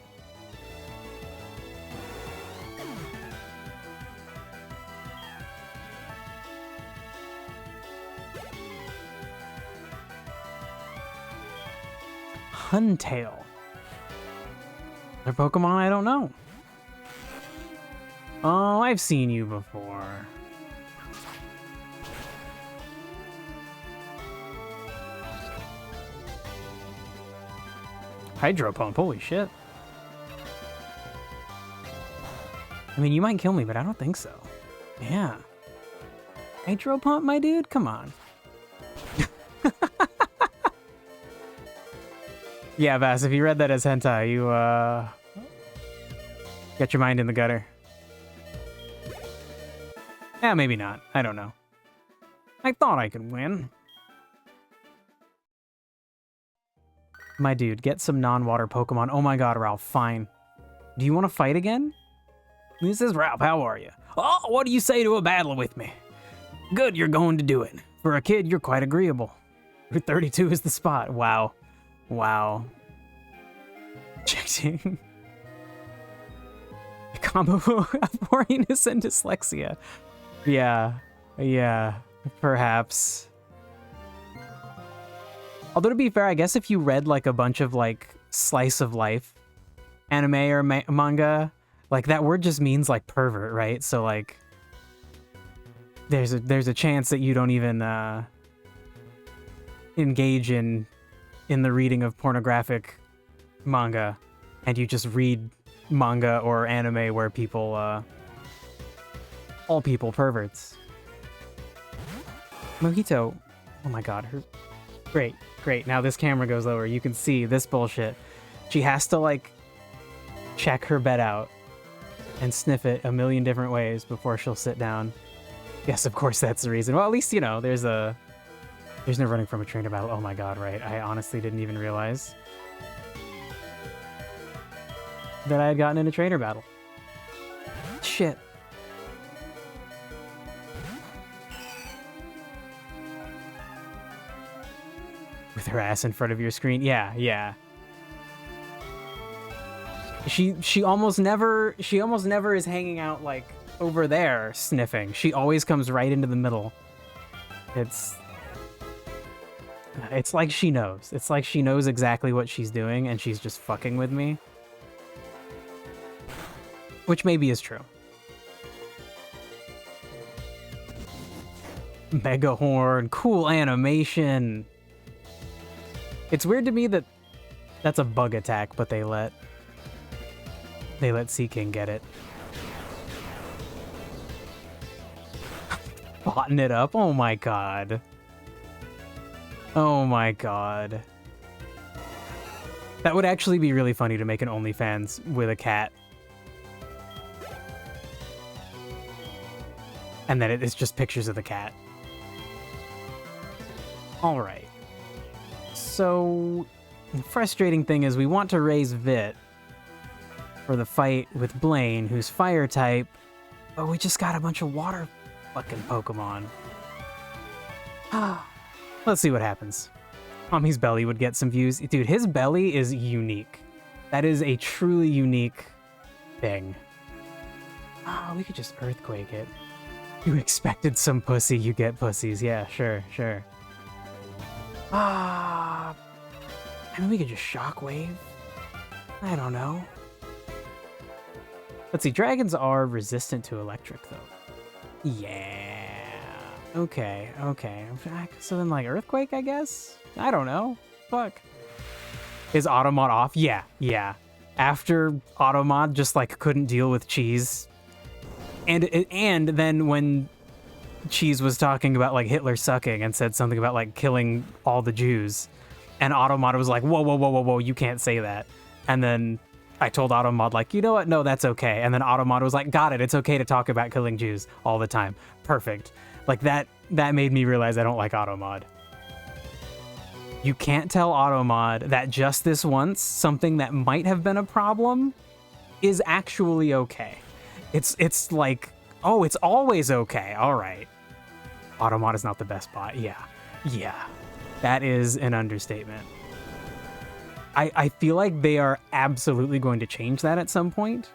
Huntail. Their Pokemon I don't know. Oh, I've seen you before. Hydro Pump, holy shit. I mean, you might kill me, but I don't think so. Yeah. Hydro Pump, my dude? Come on. Yeah, Vass, if you read that as hentai, you, get your mind in the gutter. Yeah, maybe not. I don't know. I thought I could win. My dude, get some non-water Pokemon. Oh my god, Ralph, fine. Do you want to fight again? This is Ralph, how are you? Oh, what do you say to a battle with me? Good, you're going to do it. For a kid, you're quite agreeable. Route 32 is the spot. Wow. Wow. Checking. A combo of boriness and dyslexia. Yeah, perhaps. Although to be fair, I guess if you read like a bunch of like slice of life anime or manga, like that word just means like pervert, right? So like there's a chance that you don't even engage in the reading of pornographic manga, and you just read manga or anime where people all people perverts. Mojito, oh my god, great. Now this camera goes lower. You can see this bullshit. She has to like check her bed out and sniff it a million different ways before she'll sit down. Yes, of course that's the reason. Well, at least, you know, there's no running from a trainer battle. Oh my god, right. I honestly didn't even realize that I had gotten in a trainer battle. Shit. With her ass in front of your screen. Yeah. She almost never is hanging out like over there sniffing. She always comes right into the middle. It's like she knows. It's like she knows exactly what she's doing and she's just fucking with me. Which maybe is true. Mega Horn, cool animation. It's weird to me that that's a bug attack, but they let Sea King get it. Botting it up. Oh my god. Oh my god. That would actually be really funny to make an OnlyFans with a cat. And then it's just pictures of the cat. Alright. So, the frustrating thing is we want to raise Vit for the fight with Blaine, who's fire type, but we just got a bunch of water fucking Pokemon. Let's see what happens. Tommy's belly would get some views. Dude, his belly is unique. That is a truly unique thing. We could just Earthquake it. You expected some pussy, you get pussies. Yeah, sure. I mean, we could just Shockwave. I don't know. Let's see, dragons are resistant to electric, though. Yeah. Okay. So then, like, Earthquake, I guess? I don't know. Fuck. Is Automod off? Yeah. After Automod just, like, couldn't deal with Cheese. And then when Cheese was talking about, like, Hitler sucking and said something about, like, killing all the Jews, and Automod was like, whoa, you can't say that. And then I told Automod, like, you know what? No, that's okay. And then Automod was like, got it. It's okay to talk about killing Jews all the time. Perfect. Like, that made me realize I don't like Automod. You can't tell Automod that just this once, something that might have been a problem is actually okay. It's like, oh, it's always okay. All right. Automod is not the best bot. Yeah. That is an understatement. I feel like they are absolutely going to change that at some point.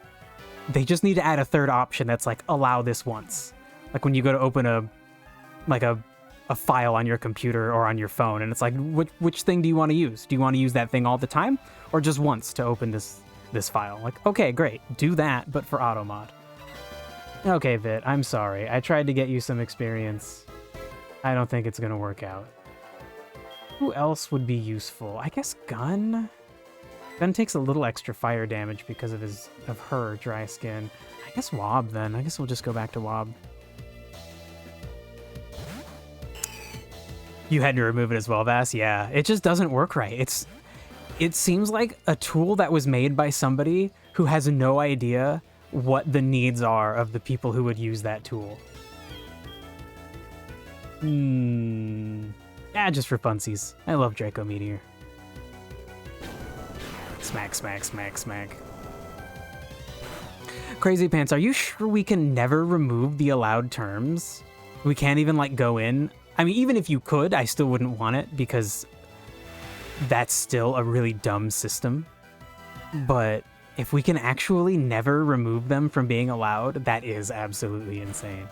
They just need to add a third option that's like, allow this once. Like when you go to open a file on your computer or on your phone, and it's like, which thing do you want to use? Do you want to use that thing all the time, or just once to open this file? Like, okay, great. Do that, but for Automod. Okay, Vit, I'm sorry. I tried to get you some experience. I don't think it's going to work out. Who else would be useful? I guess Gun? Gun takes a little extra fire damage because of her dry skin. I guess Wob, then. I guess we'll just go back to Wob. You had to remove it as well, Vass? Yeah, it just doesn't work right. It seems like a tool that was made by somebody who has no idea what the needs are of the people who would use that tool. Yeah, just for funsies. I love Draco Meteor. Smack. Crazy Pants, are you sure we can never remove the allowed terms? We can't even, like, go in? I mean, even if you could, I still wouldn't want it, because that's still a really dumb system. But if we can actually never remove them from being allowed, that is absolutely insane.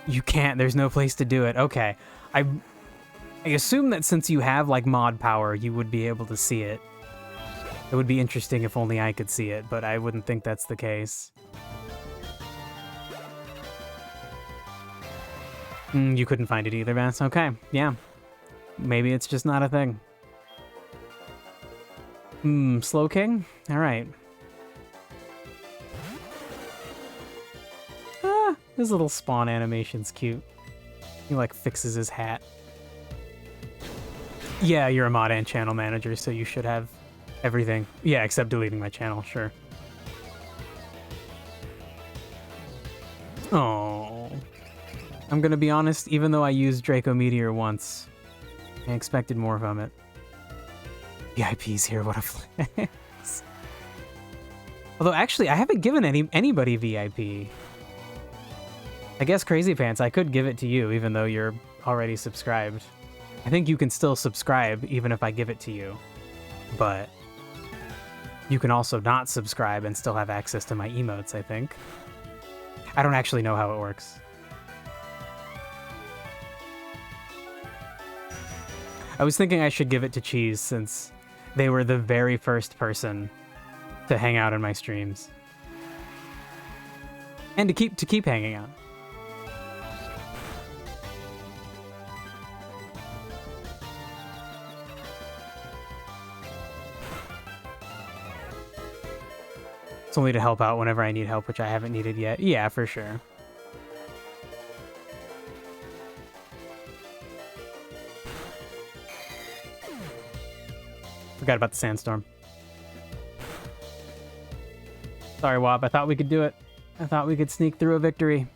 You can't. There's no place to do it. Okay. I assume that since you have, like, mod power, you would be able to see it. It would be interesting if only I could see it, but I wouldn't think that's the case. You couldn't find it either, Vance? Okay, yeah. Maybe it's just not a thing. Slow King? Alright. His little spawn animation's cute. He, like, fixes his hat. Yeah, you're a mod and channel manager, so you should have everything. Yeah, except deleting my channel, sure. Oh. I'm gonna be honest, even though I used Draco Meteor once, I expected more from it. VIP's here, what a flex. Although, actually, I haven't given anybody VIP. I guess Crazy Pants, I could give it to you, even though you're already subscribed. I think you can still subscribe, even if I give it to you. But you can also not subscribe and still have access to my emotes, I think. I don't actually know how it works. I was thinking I should give it to Cheese, since they were the very first person to hang out in my streams. And to keep hanging out. It's only to help out whenever I need help, which I haven't needed yet. Yeah, for sure. Forgot about the sandstorm. Sorry, Wop. I thought we could do it. I thought we could sneak through a victory.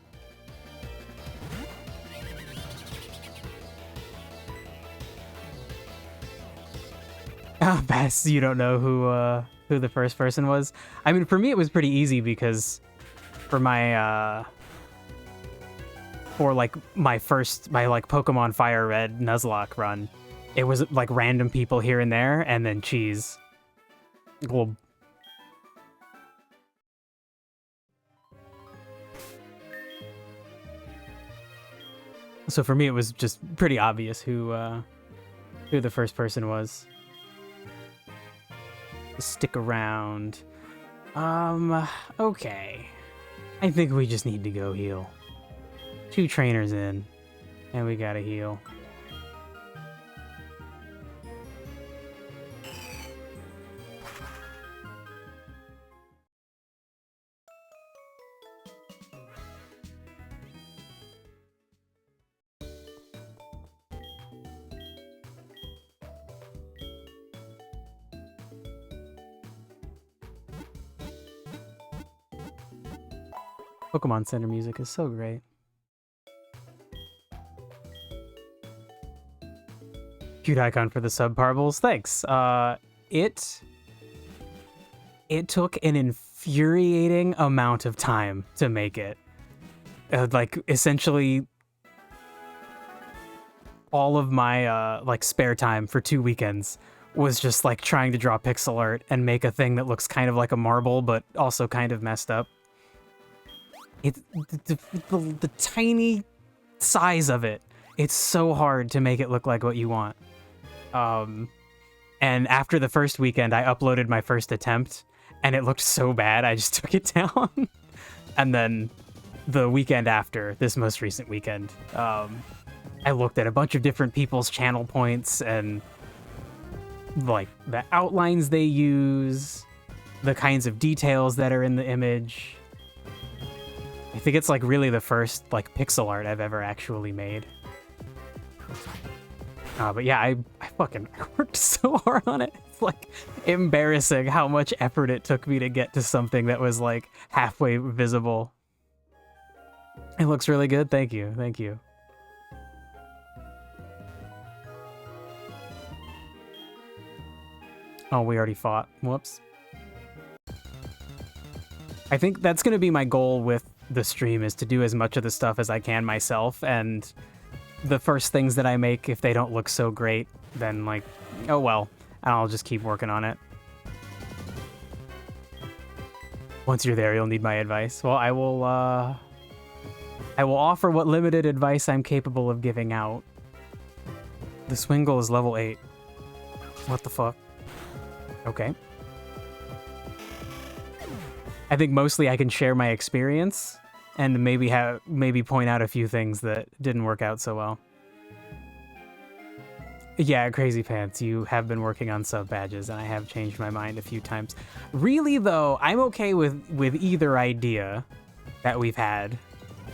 Ah, Bess, you don't know who the first person was? I mean, for me, it was pretty easy because for my, for like my Pokemon Fire Red Nuzlocke run, it was like random people here and there, and then Cheese. Well, so for me, it was just pretty obvious who the first person was. Stick around. Okay. I think we just need to go heal. 2 trainers in, and we gotta heal. Pokemon Center music is so great. Cute icon for the sub Parbles. Thanks. It took an infuriating amount of time to make it. Like essentially all of my like spare time for 2 weekends was just like trying to draw pixel art and make a thing that looks kind of like a marble but also kind of messed up. It's the tiny size of it. It's so hard to make it look like what you want. And after the first weekend, I uploaded my first attempt, and it looked so bad, I just took it down. And then the weekend after, this most recent weekend, I looked at a bunch of different people's channel points and like the outlines they use, the kinds of details that are in the image. I think it's like really the first like pixel art I've ever actually made. But yeah, I fucking worked so hard on it. It's like embarrassing how much effort it took me to get to something that was like halfway visible. It looks really good. Thank you. Thank you. Oh, we already fought. Whoops. I think that's going to be my goal with the stream, is to do as much of the stuff as I can myself, and the first things that I make, if they don't look so great, then like, oh well, I'll just keep working on it. Once you're there, you'll need my advice. Well, I will offer what limited advice I'm capable of giving out. The Swingle is level 8. What the fuck? Okay. I think mostly I can share my experience and maybe point out a few things that didn't work out so well. Yeah, Crazy Pants, you have been working on sub badges, and I have changed my mind a few times. Really though, I'm okay with either idea that we've had,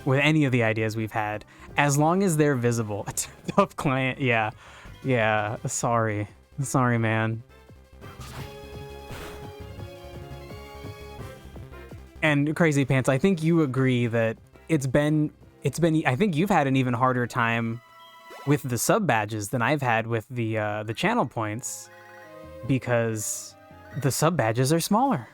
with any of the ideas we've had, as long as they're visible. Tough client, yeah. Yeah, sorry, man. And Crazy Pants, I think you agree that it's been. I think you've had an even harder time with the sub badges than I've had with the channel points, because the sub badges are smaller.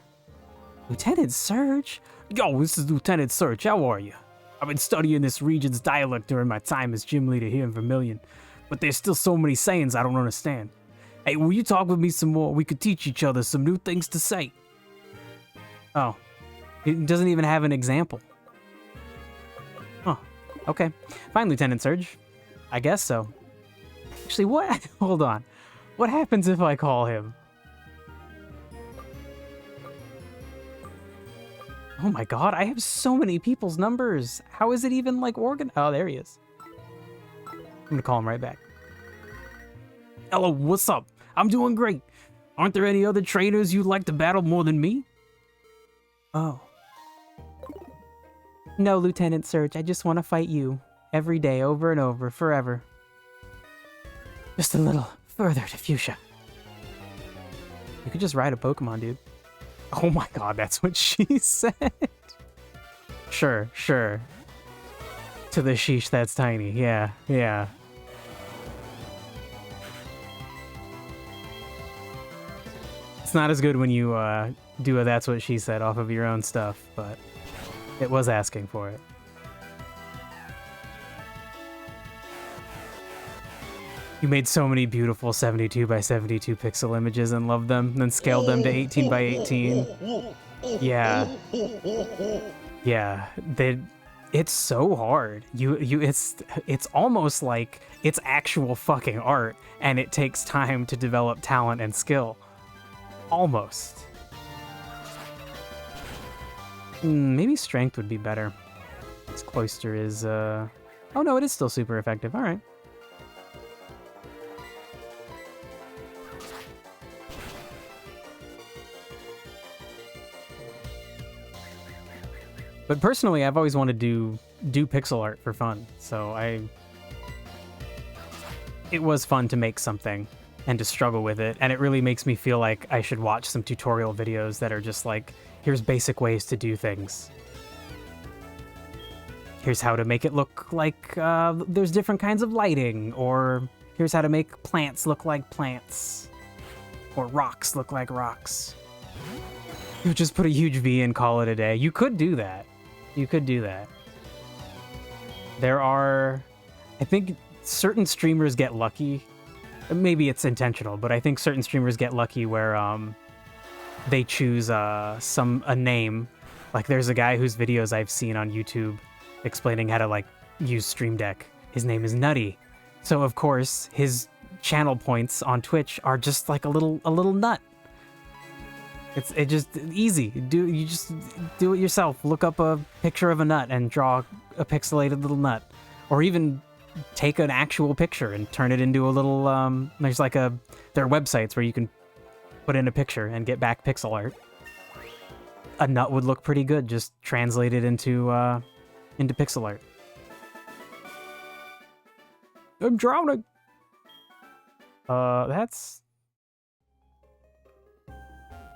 Lieutenant Surge? Yo, this is Lieutenant Surge. How are you? I've been studying this region's dialect during my time as gym leader here in Vermilion, but there's still so many sayings I don't understand. Hey, will you talk with me some more? We could teach each other some new things to say. Oh. It doesn't even have an example. Huh. Okay. Fine, Lieutenant Surge. I guess so. Actually, what? Hold on. What happens if I call him? Oh my god, I have so many people's numbers. How is it even, like, Oh, there he is. I'm gonna call him right back. Hello, what's up? I'm doing great. Aren't there any other trainers you'd like to battle more than me? Oh. No, Lieutenant Surge, I just want to fight you. Every day, over and over, forever. Just a little further to Fuchsia. You could just ride a Pokemon, dude. Oh my god, that's what she said. Sure. To the sheesh that's tiny. Yeah. It's not as good when you do a that's what she said off of your own stuff, but it was asking for it. You made so many beautiful 72 by 72 pixel images and loved them, then scaled them to 18 by 18. Yeah. It's so hard. It's almost like it's actual fucking art, and it takes time to develop talent and skill. Almost. Maybe strength would be better. This cloister is, oh no, it is still super effective. All right. But personally, I've always wanted to do pixel art for fun, so it was fun to make something and to struggle with it, and it really makes me feel like I should watch some tutorial videos that are just like, here's basic ways to do things. Here's how to make it look like there's different kinds of lighting, or here's how to make plants look like plants, or rocks look like rocks. You just put a huge V and call it a day. You could do that. There are, I think certain streamers get lucky. Maybe it's intentional, but I think certain streamers get lucky where they choose a name. Like there's a guy whose videos I've seen on YouTube explaining how to like use Stream Deck. His name is Nutty. So of course his channel points on Twitch are just like a little nut. It's just easy. You just do it yourself. Look up a picture of a nut and draw a pixelated little nut, or even take an actual picture and turn it into a little. There are websites where you can put in a picture and get back pixel art. A nut would look pretty good, just translated into pixel art. I'm drowning.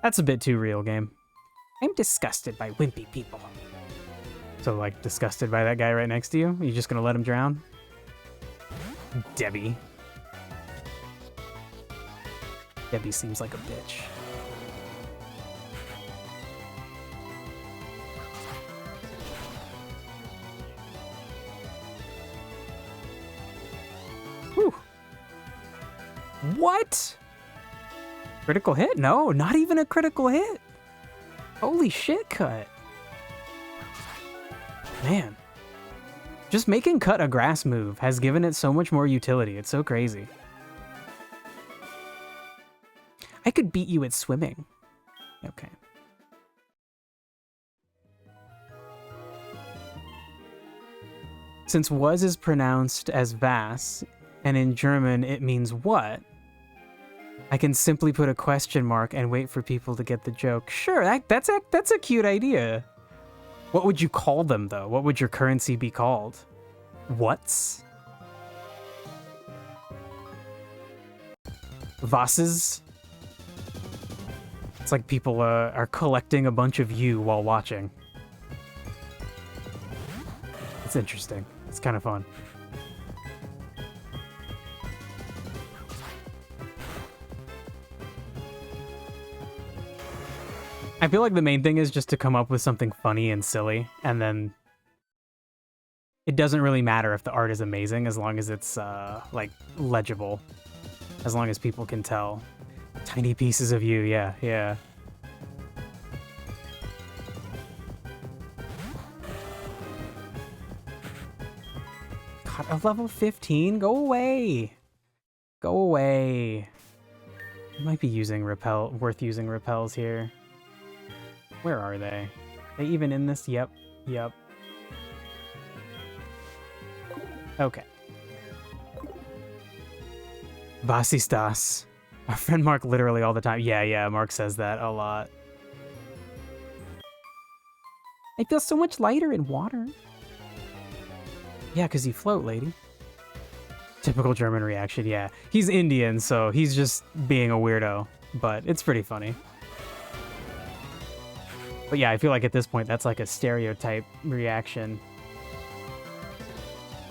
That's a bit too real, game. I'm disgusted by wimpy people. So, like, disgusted by that guy right next to you? You just gonna let him drown? Debbie. Debbie seems like a bitch. Whew. What? Critical hit? No, not even a critical hit. Holy shit, Cut. Man. Just making Cut a grass move has given it so much more utility. It's so crazy. I could beat you at swimming. Okay. Since was is pronounced as was, and in German it means what, I can simply put a question mark and wait for people to get the joke. Sure, that's a cute idea. What would you call them, though? What would your currency be called? What's? Vasses? It's like people are collecting a bunch of you while watching. It's interesting. It's kind of fun. I feel like the main thing is just to come up with something funny and silly, and then it doesn't really matter if the art is amazing as long as it's like legible, as long as people can tell. Tiny pieces of you, yeah. God, a level 15? Go away. Go away. I might be using worth using repels here. Where are they? They even in this? Yep. Yep. Okay. Vasistas. Our friend Mark literally all the time. Yeah, Mark says that a lot. I feel so much lighter in water. Yeah, because you float, lady. Typical German reaction, yeah. He's Indian, so he's just being a weirdo, but it's pretty funny. But yeah, I feel like at this point, that's like a stereotype reaction.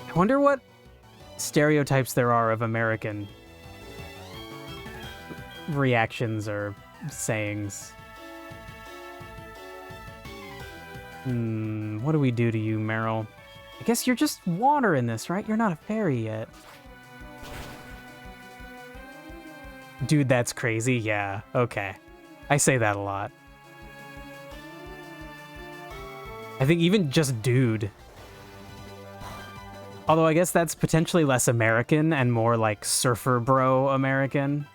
I wonder what stereotypes there are of American reactions or sayings. What do we do to you, Meryl? I guess you're just water in this, right? You're not a fairy yet. Dude, that's crazy. Yeah, okay. I say that a lot. I think even just dude. Although I guess that's potentially less American and more like surfer bro American.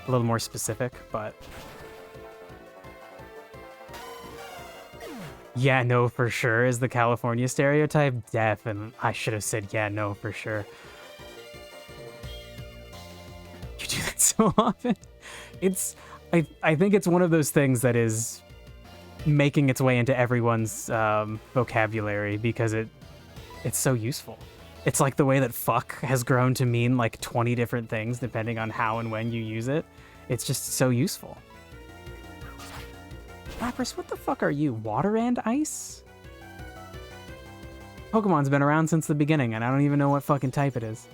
A little more specific, but... Yeah, no, for sure is the California stereotype. Definitely. I should have said yeah, no, for sure. You do that so often. It's... I think it's one of those things that is making its way into everyone's vocabulary because it's so useful. It's like the way that fuck has grown to mean like 20 different things depending on how and when you use it. It's just so useful. Lapras, what the fuck are you? Water and ice? Pokemon's been around since the beginning, and I don't even know what fucking type it is.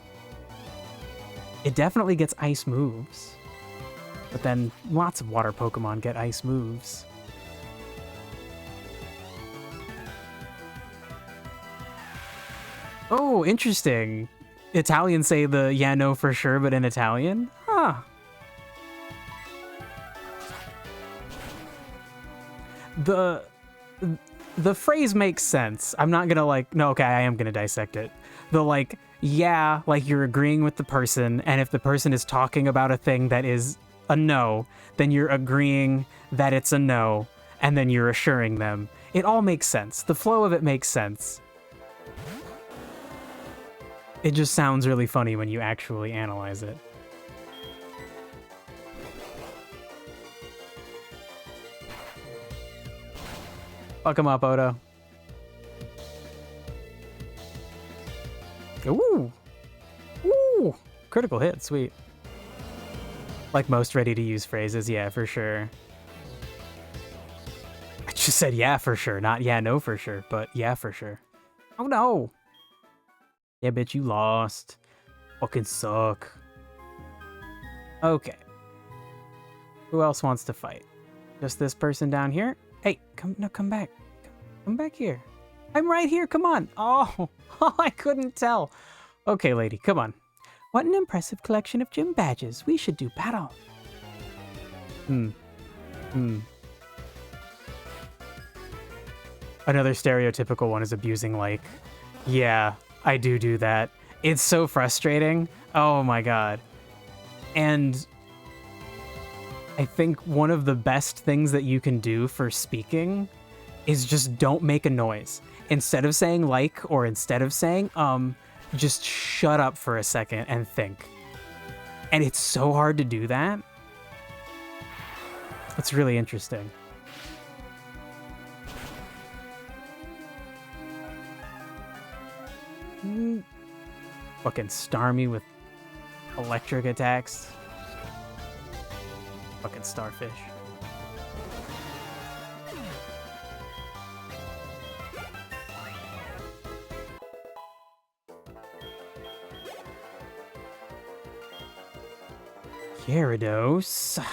It definitely gets ice moves. But then lots of water Pokemon get ice moves. Oh, interesting. Italians say the yeah, no, for sure, but in Italian? Huh. The phrase makes sense. I'm not gonna like, no, okay, I am gonna dissect it. The like, yeah, like you're agreeing with the person, and if the person is talking about a thing that is a no, then you're agreeing that it's a no, and then you're assuring them. It all makes sense. The flow of it makes sense. It just sounds really funny when you actually analyze it. Fuck him up, Odo. Ooh! Ooh! Critical hit, sweet. Like most ready-to-use phrases, yeah, for sure. I just said yeah, for sure, not yeah, no, for sure, but yeah, for sure. Oh, no! Yeah, bitch, you lost. Fucking suck. Okay. Who else wants to fight? Just this person down here? Hey, come back. Come back here. I'm right here, come on. Oh, I couldn't tell. Okay, lady, come on. What an impressive collection of gym badges. We should do battle. Another stereotypical one is abusing, like, yeah, I do that. It's so frustrating. Oh my god. And I think one of the best things that you can do for speaking is just don't make a noise. Instead of saying like, or instead of saying just shut up for a second and think. And it's so hard to do that. It's really interesting. Fucking Starmie with electric attacks. Fucking starfish. Gyarados.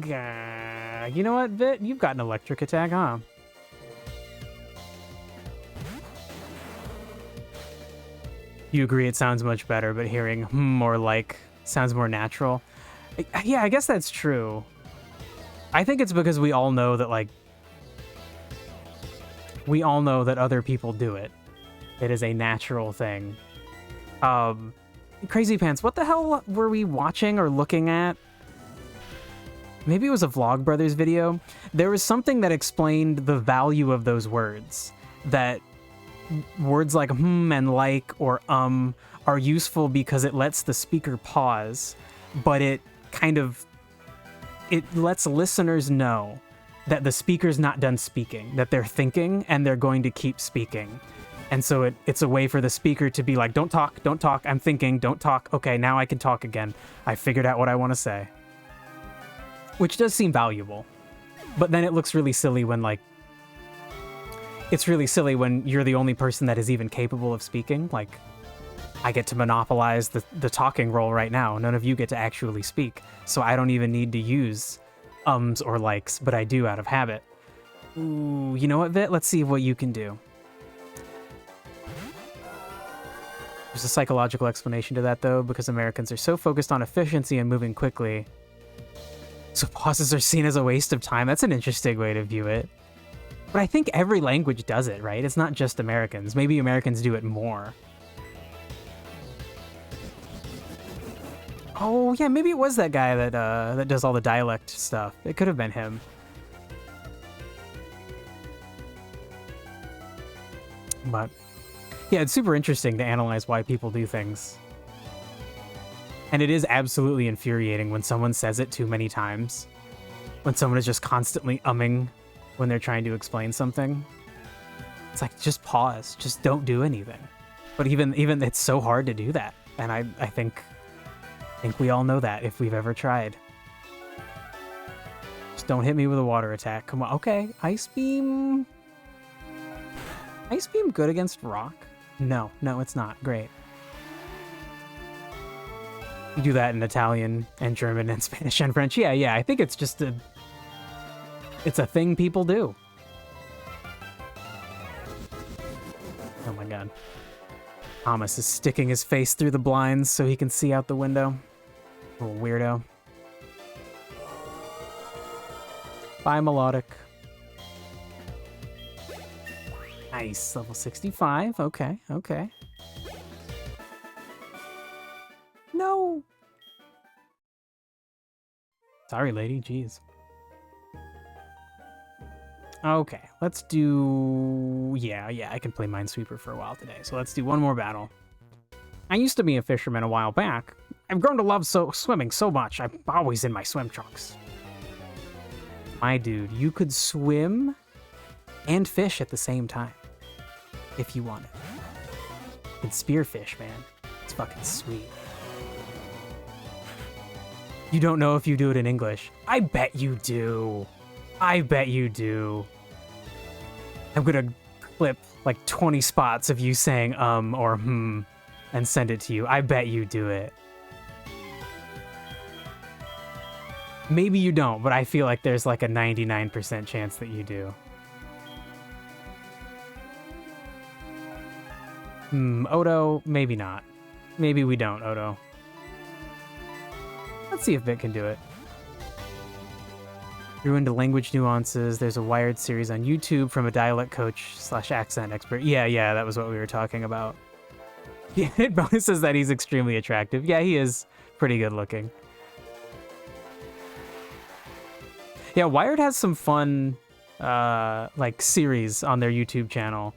Gah. You know what, Vit? You've got an electric attack, huh? You agree it sounds much better, but hearing more like sounds more natural. Yeah, I guess that's true. I think it's because we all know that, like, we all know that other people do it. It is a natural thing. Crazy Pants, what the hell were we watching or looking at? maybe it was a Vlogbrothers video. There was something that explained the value of those words. That words like and like or are useful because it lets the speaker pause, but it lets listeners know that the speaker's not done speaking, that they're thinking and they're going to keep speaking. And so it's a way for the speaker to be like, don't talk, I'm thinking, don't talk. Okay, now I can talk again. I figured out what I want to say. Which does seem valuable. But then it looks really silly when, like, it's really silly when you're the only person that is even capable of speaking. Like, I get to monopolize the talking role right now. None of you get to actually speak. So I don't even need to use ums or likes, but I do out of habit. Ooh, you know what, Vit? Let's see what you can do. There's a psychological explanation to that, though, because Americans are so focused on efficiency and moving quickly. So pauses are seen as a waste of time. That's an interesting way to view it. But I think every language does it, right? It's not just Americans. Maybe Americans do it more. Oh, yeah, maybe it was that guy that does all the dialect stuff. It could have been him. But, yeah, it's super interesting to analyze why people do things. And it is absolutely infuriating when someone says it too many times. When someone is just constantly umming when they're trying to explain something. It's like, just pause. Just don't do anything. But even it's so hard to do that. And I think we all know that if we've ever tried. Just don't hit me with a water attack. Come on. Okay. Ice Beam. Ice Beam good against rock? No, it's not. Great. You do that in Italian and German and Spanish and French. Yeah. I think it's just it's a thing people do. Oh my god. Thomas is sticking his face through the blinds so he can see out the window. Little weirdo. Bye, Melodic. Nice, level 65. Okay. No! Sorry, lady. Jeez. Okay, let's do... Yeah, I can play Minesweeper for a while today, so let's do one more battle. I used to be a fisherman a while back. I've grown to love swimming so much, I'm always in my swim trunks. My dude, you could swim and fish at the same time, if you wanted. You can spearfish, man. It's fucking sweet. You don't know if you do it in English. I bet you do. I bet you do. I'm gonna clip like 20 spots of you saying or and send it to you. I bet you do it. Maybe you don't, but I feel like there's like a 99% chance that you do. Odo, maybe not. Maybe we don't, Odo. Let's see if Vic can do it. Grew into language nuances. There's a Wired series on YouTube from a dialect coach / accent expert. Yeah, that was what we were talking about. Yeah, it bonuses that he's extremely attractive. Yeah, he is pretty good looking. Yeah, Wired has some fun, like, series on their YouTube channel.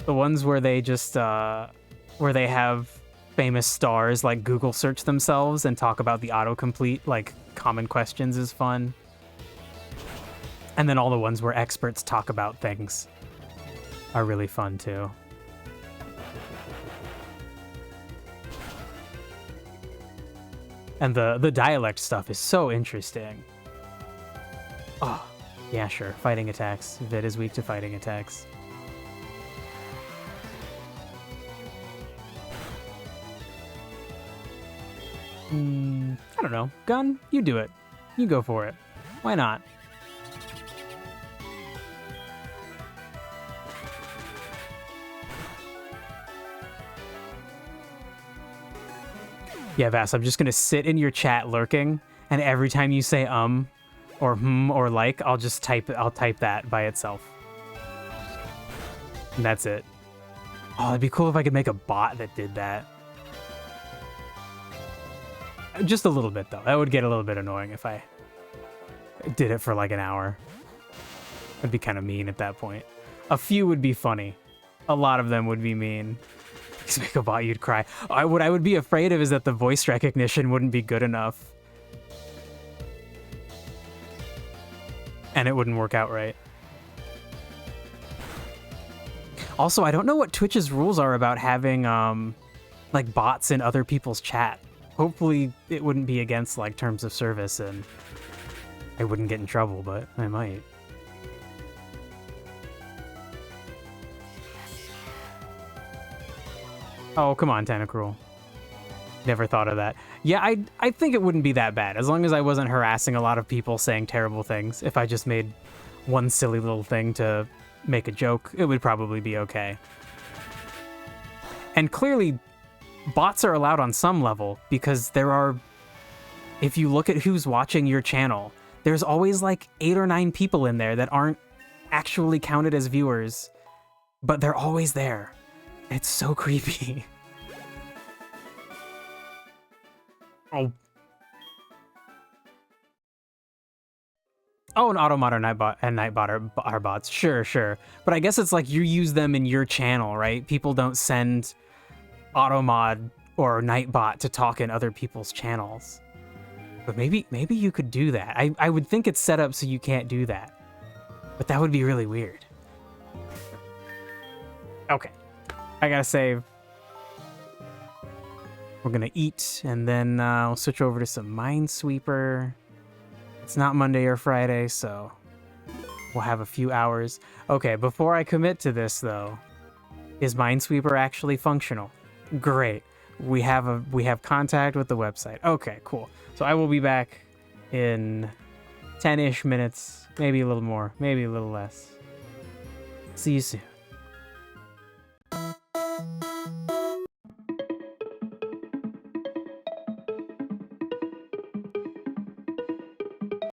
The ones where they just, where they have famous stars, like, Google search themselves and talk about the autocomplete, like, common questions is fun. And then all the ones where experts talk about things are really fun, too. And the dialect stuff is so interesting. Oh, yeah, sure. Fighting attacks. Vid is weak to fighting attacks. I don't know. Gun, you do it. You go for it. Why not? Yeah, Vass, I'm just gonna sit in your chat lurking, and every time you say or or like, I'll type that by itself. And that's it. Oh, it'd be cool if I could make a bot that did that. Just a little bit, though. That would get a little bit annoying if I did it for like an hour. It'd be kind of mean at that point. A few would be funny. A lot of them would be mean. Make a bot, you'd cry. What I would be afraid of is that the voice recognition wouldn't be good enough. And it wouldn't work out right. Also, I don't know what Twitch's rules are about having like bots in other people's chat. Hopefully it wouldn't be against like terms of service and I wouldn't get in trouble, but I might. Oh, come on, Tentacruel. Never thought of that. Yeah, I think it wouldn't be that bad, as long as I wasn't harassing a lot of people saying terrible things. If I just made one silly little thing to make a joke, it would probably be okay. And clearly, bots are allowed on some level, because there are... If you look at who's watching your channel, there's always like 8 or 9 people in there that aren't actually counted as viewers, but they're always there. It's so creepy. Oh. Oh, an Automod or Nightbot and Nightbot are bots. Sure, sure. But I guess it's like you use them in your channel, right? People don't send Automod or Nightbot to talk in other people's channels. But maybe you could do that. I would think it's set up so you can't do that. But that would be really weird. Okay. I gotta save. We're gonna eat, and then we'll switch over to some Minesweeper. It's not Monday or Friday, so we'll have a few hours. Okay, before I commit to this, though, is Minesweeper actually functional? Great. We have contact with the website. Okay, cool. So I will be back in 10-ish minutes, maybe a little more, maybe a little less. See you soon.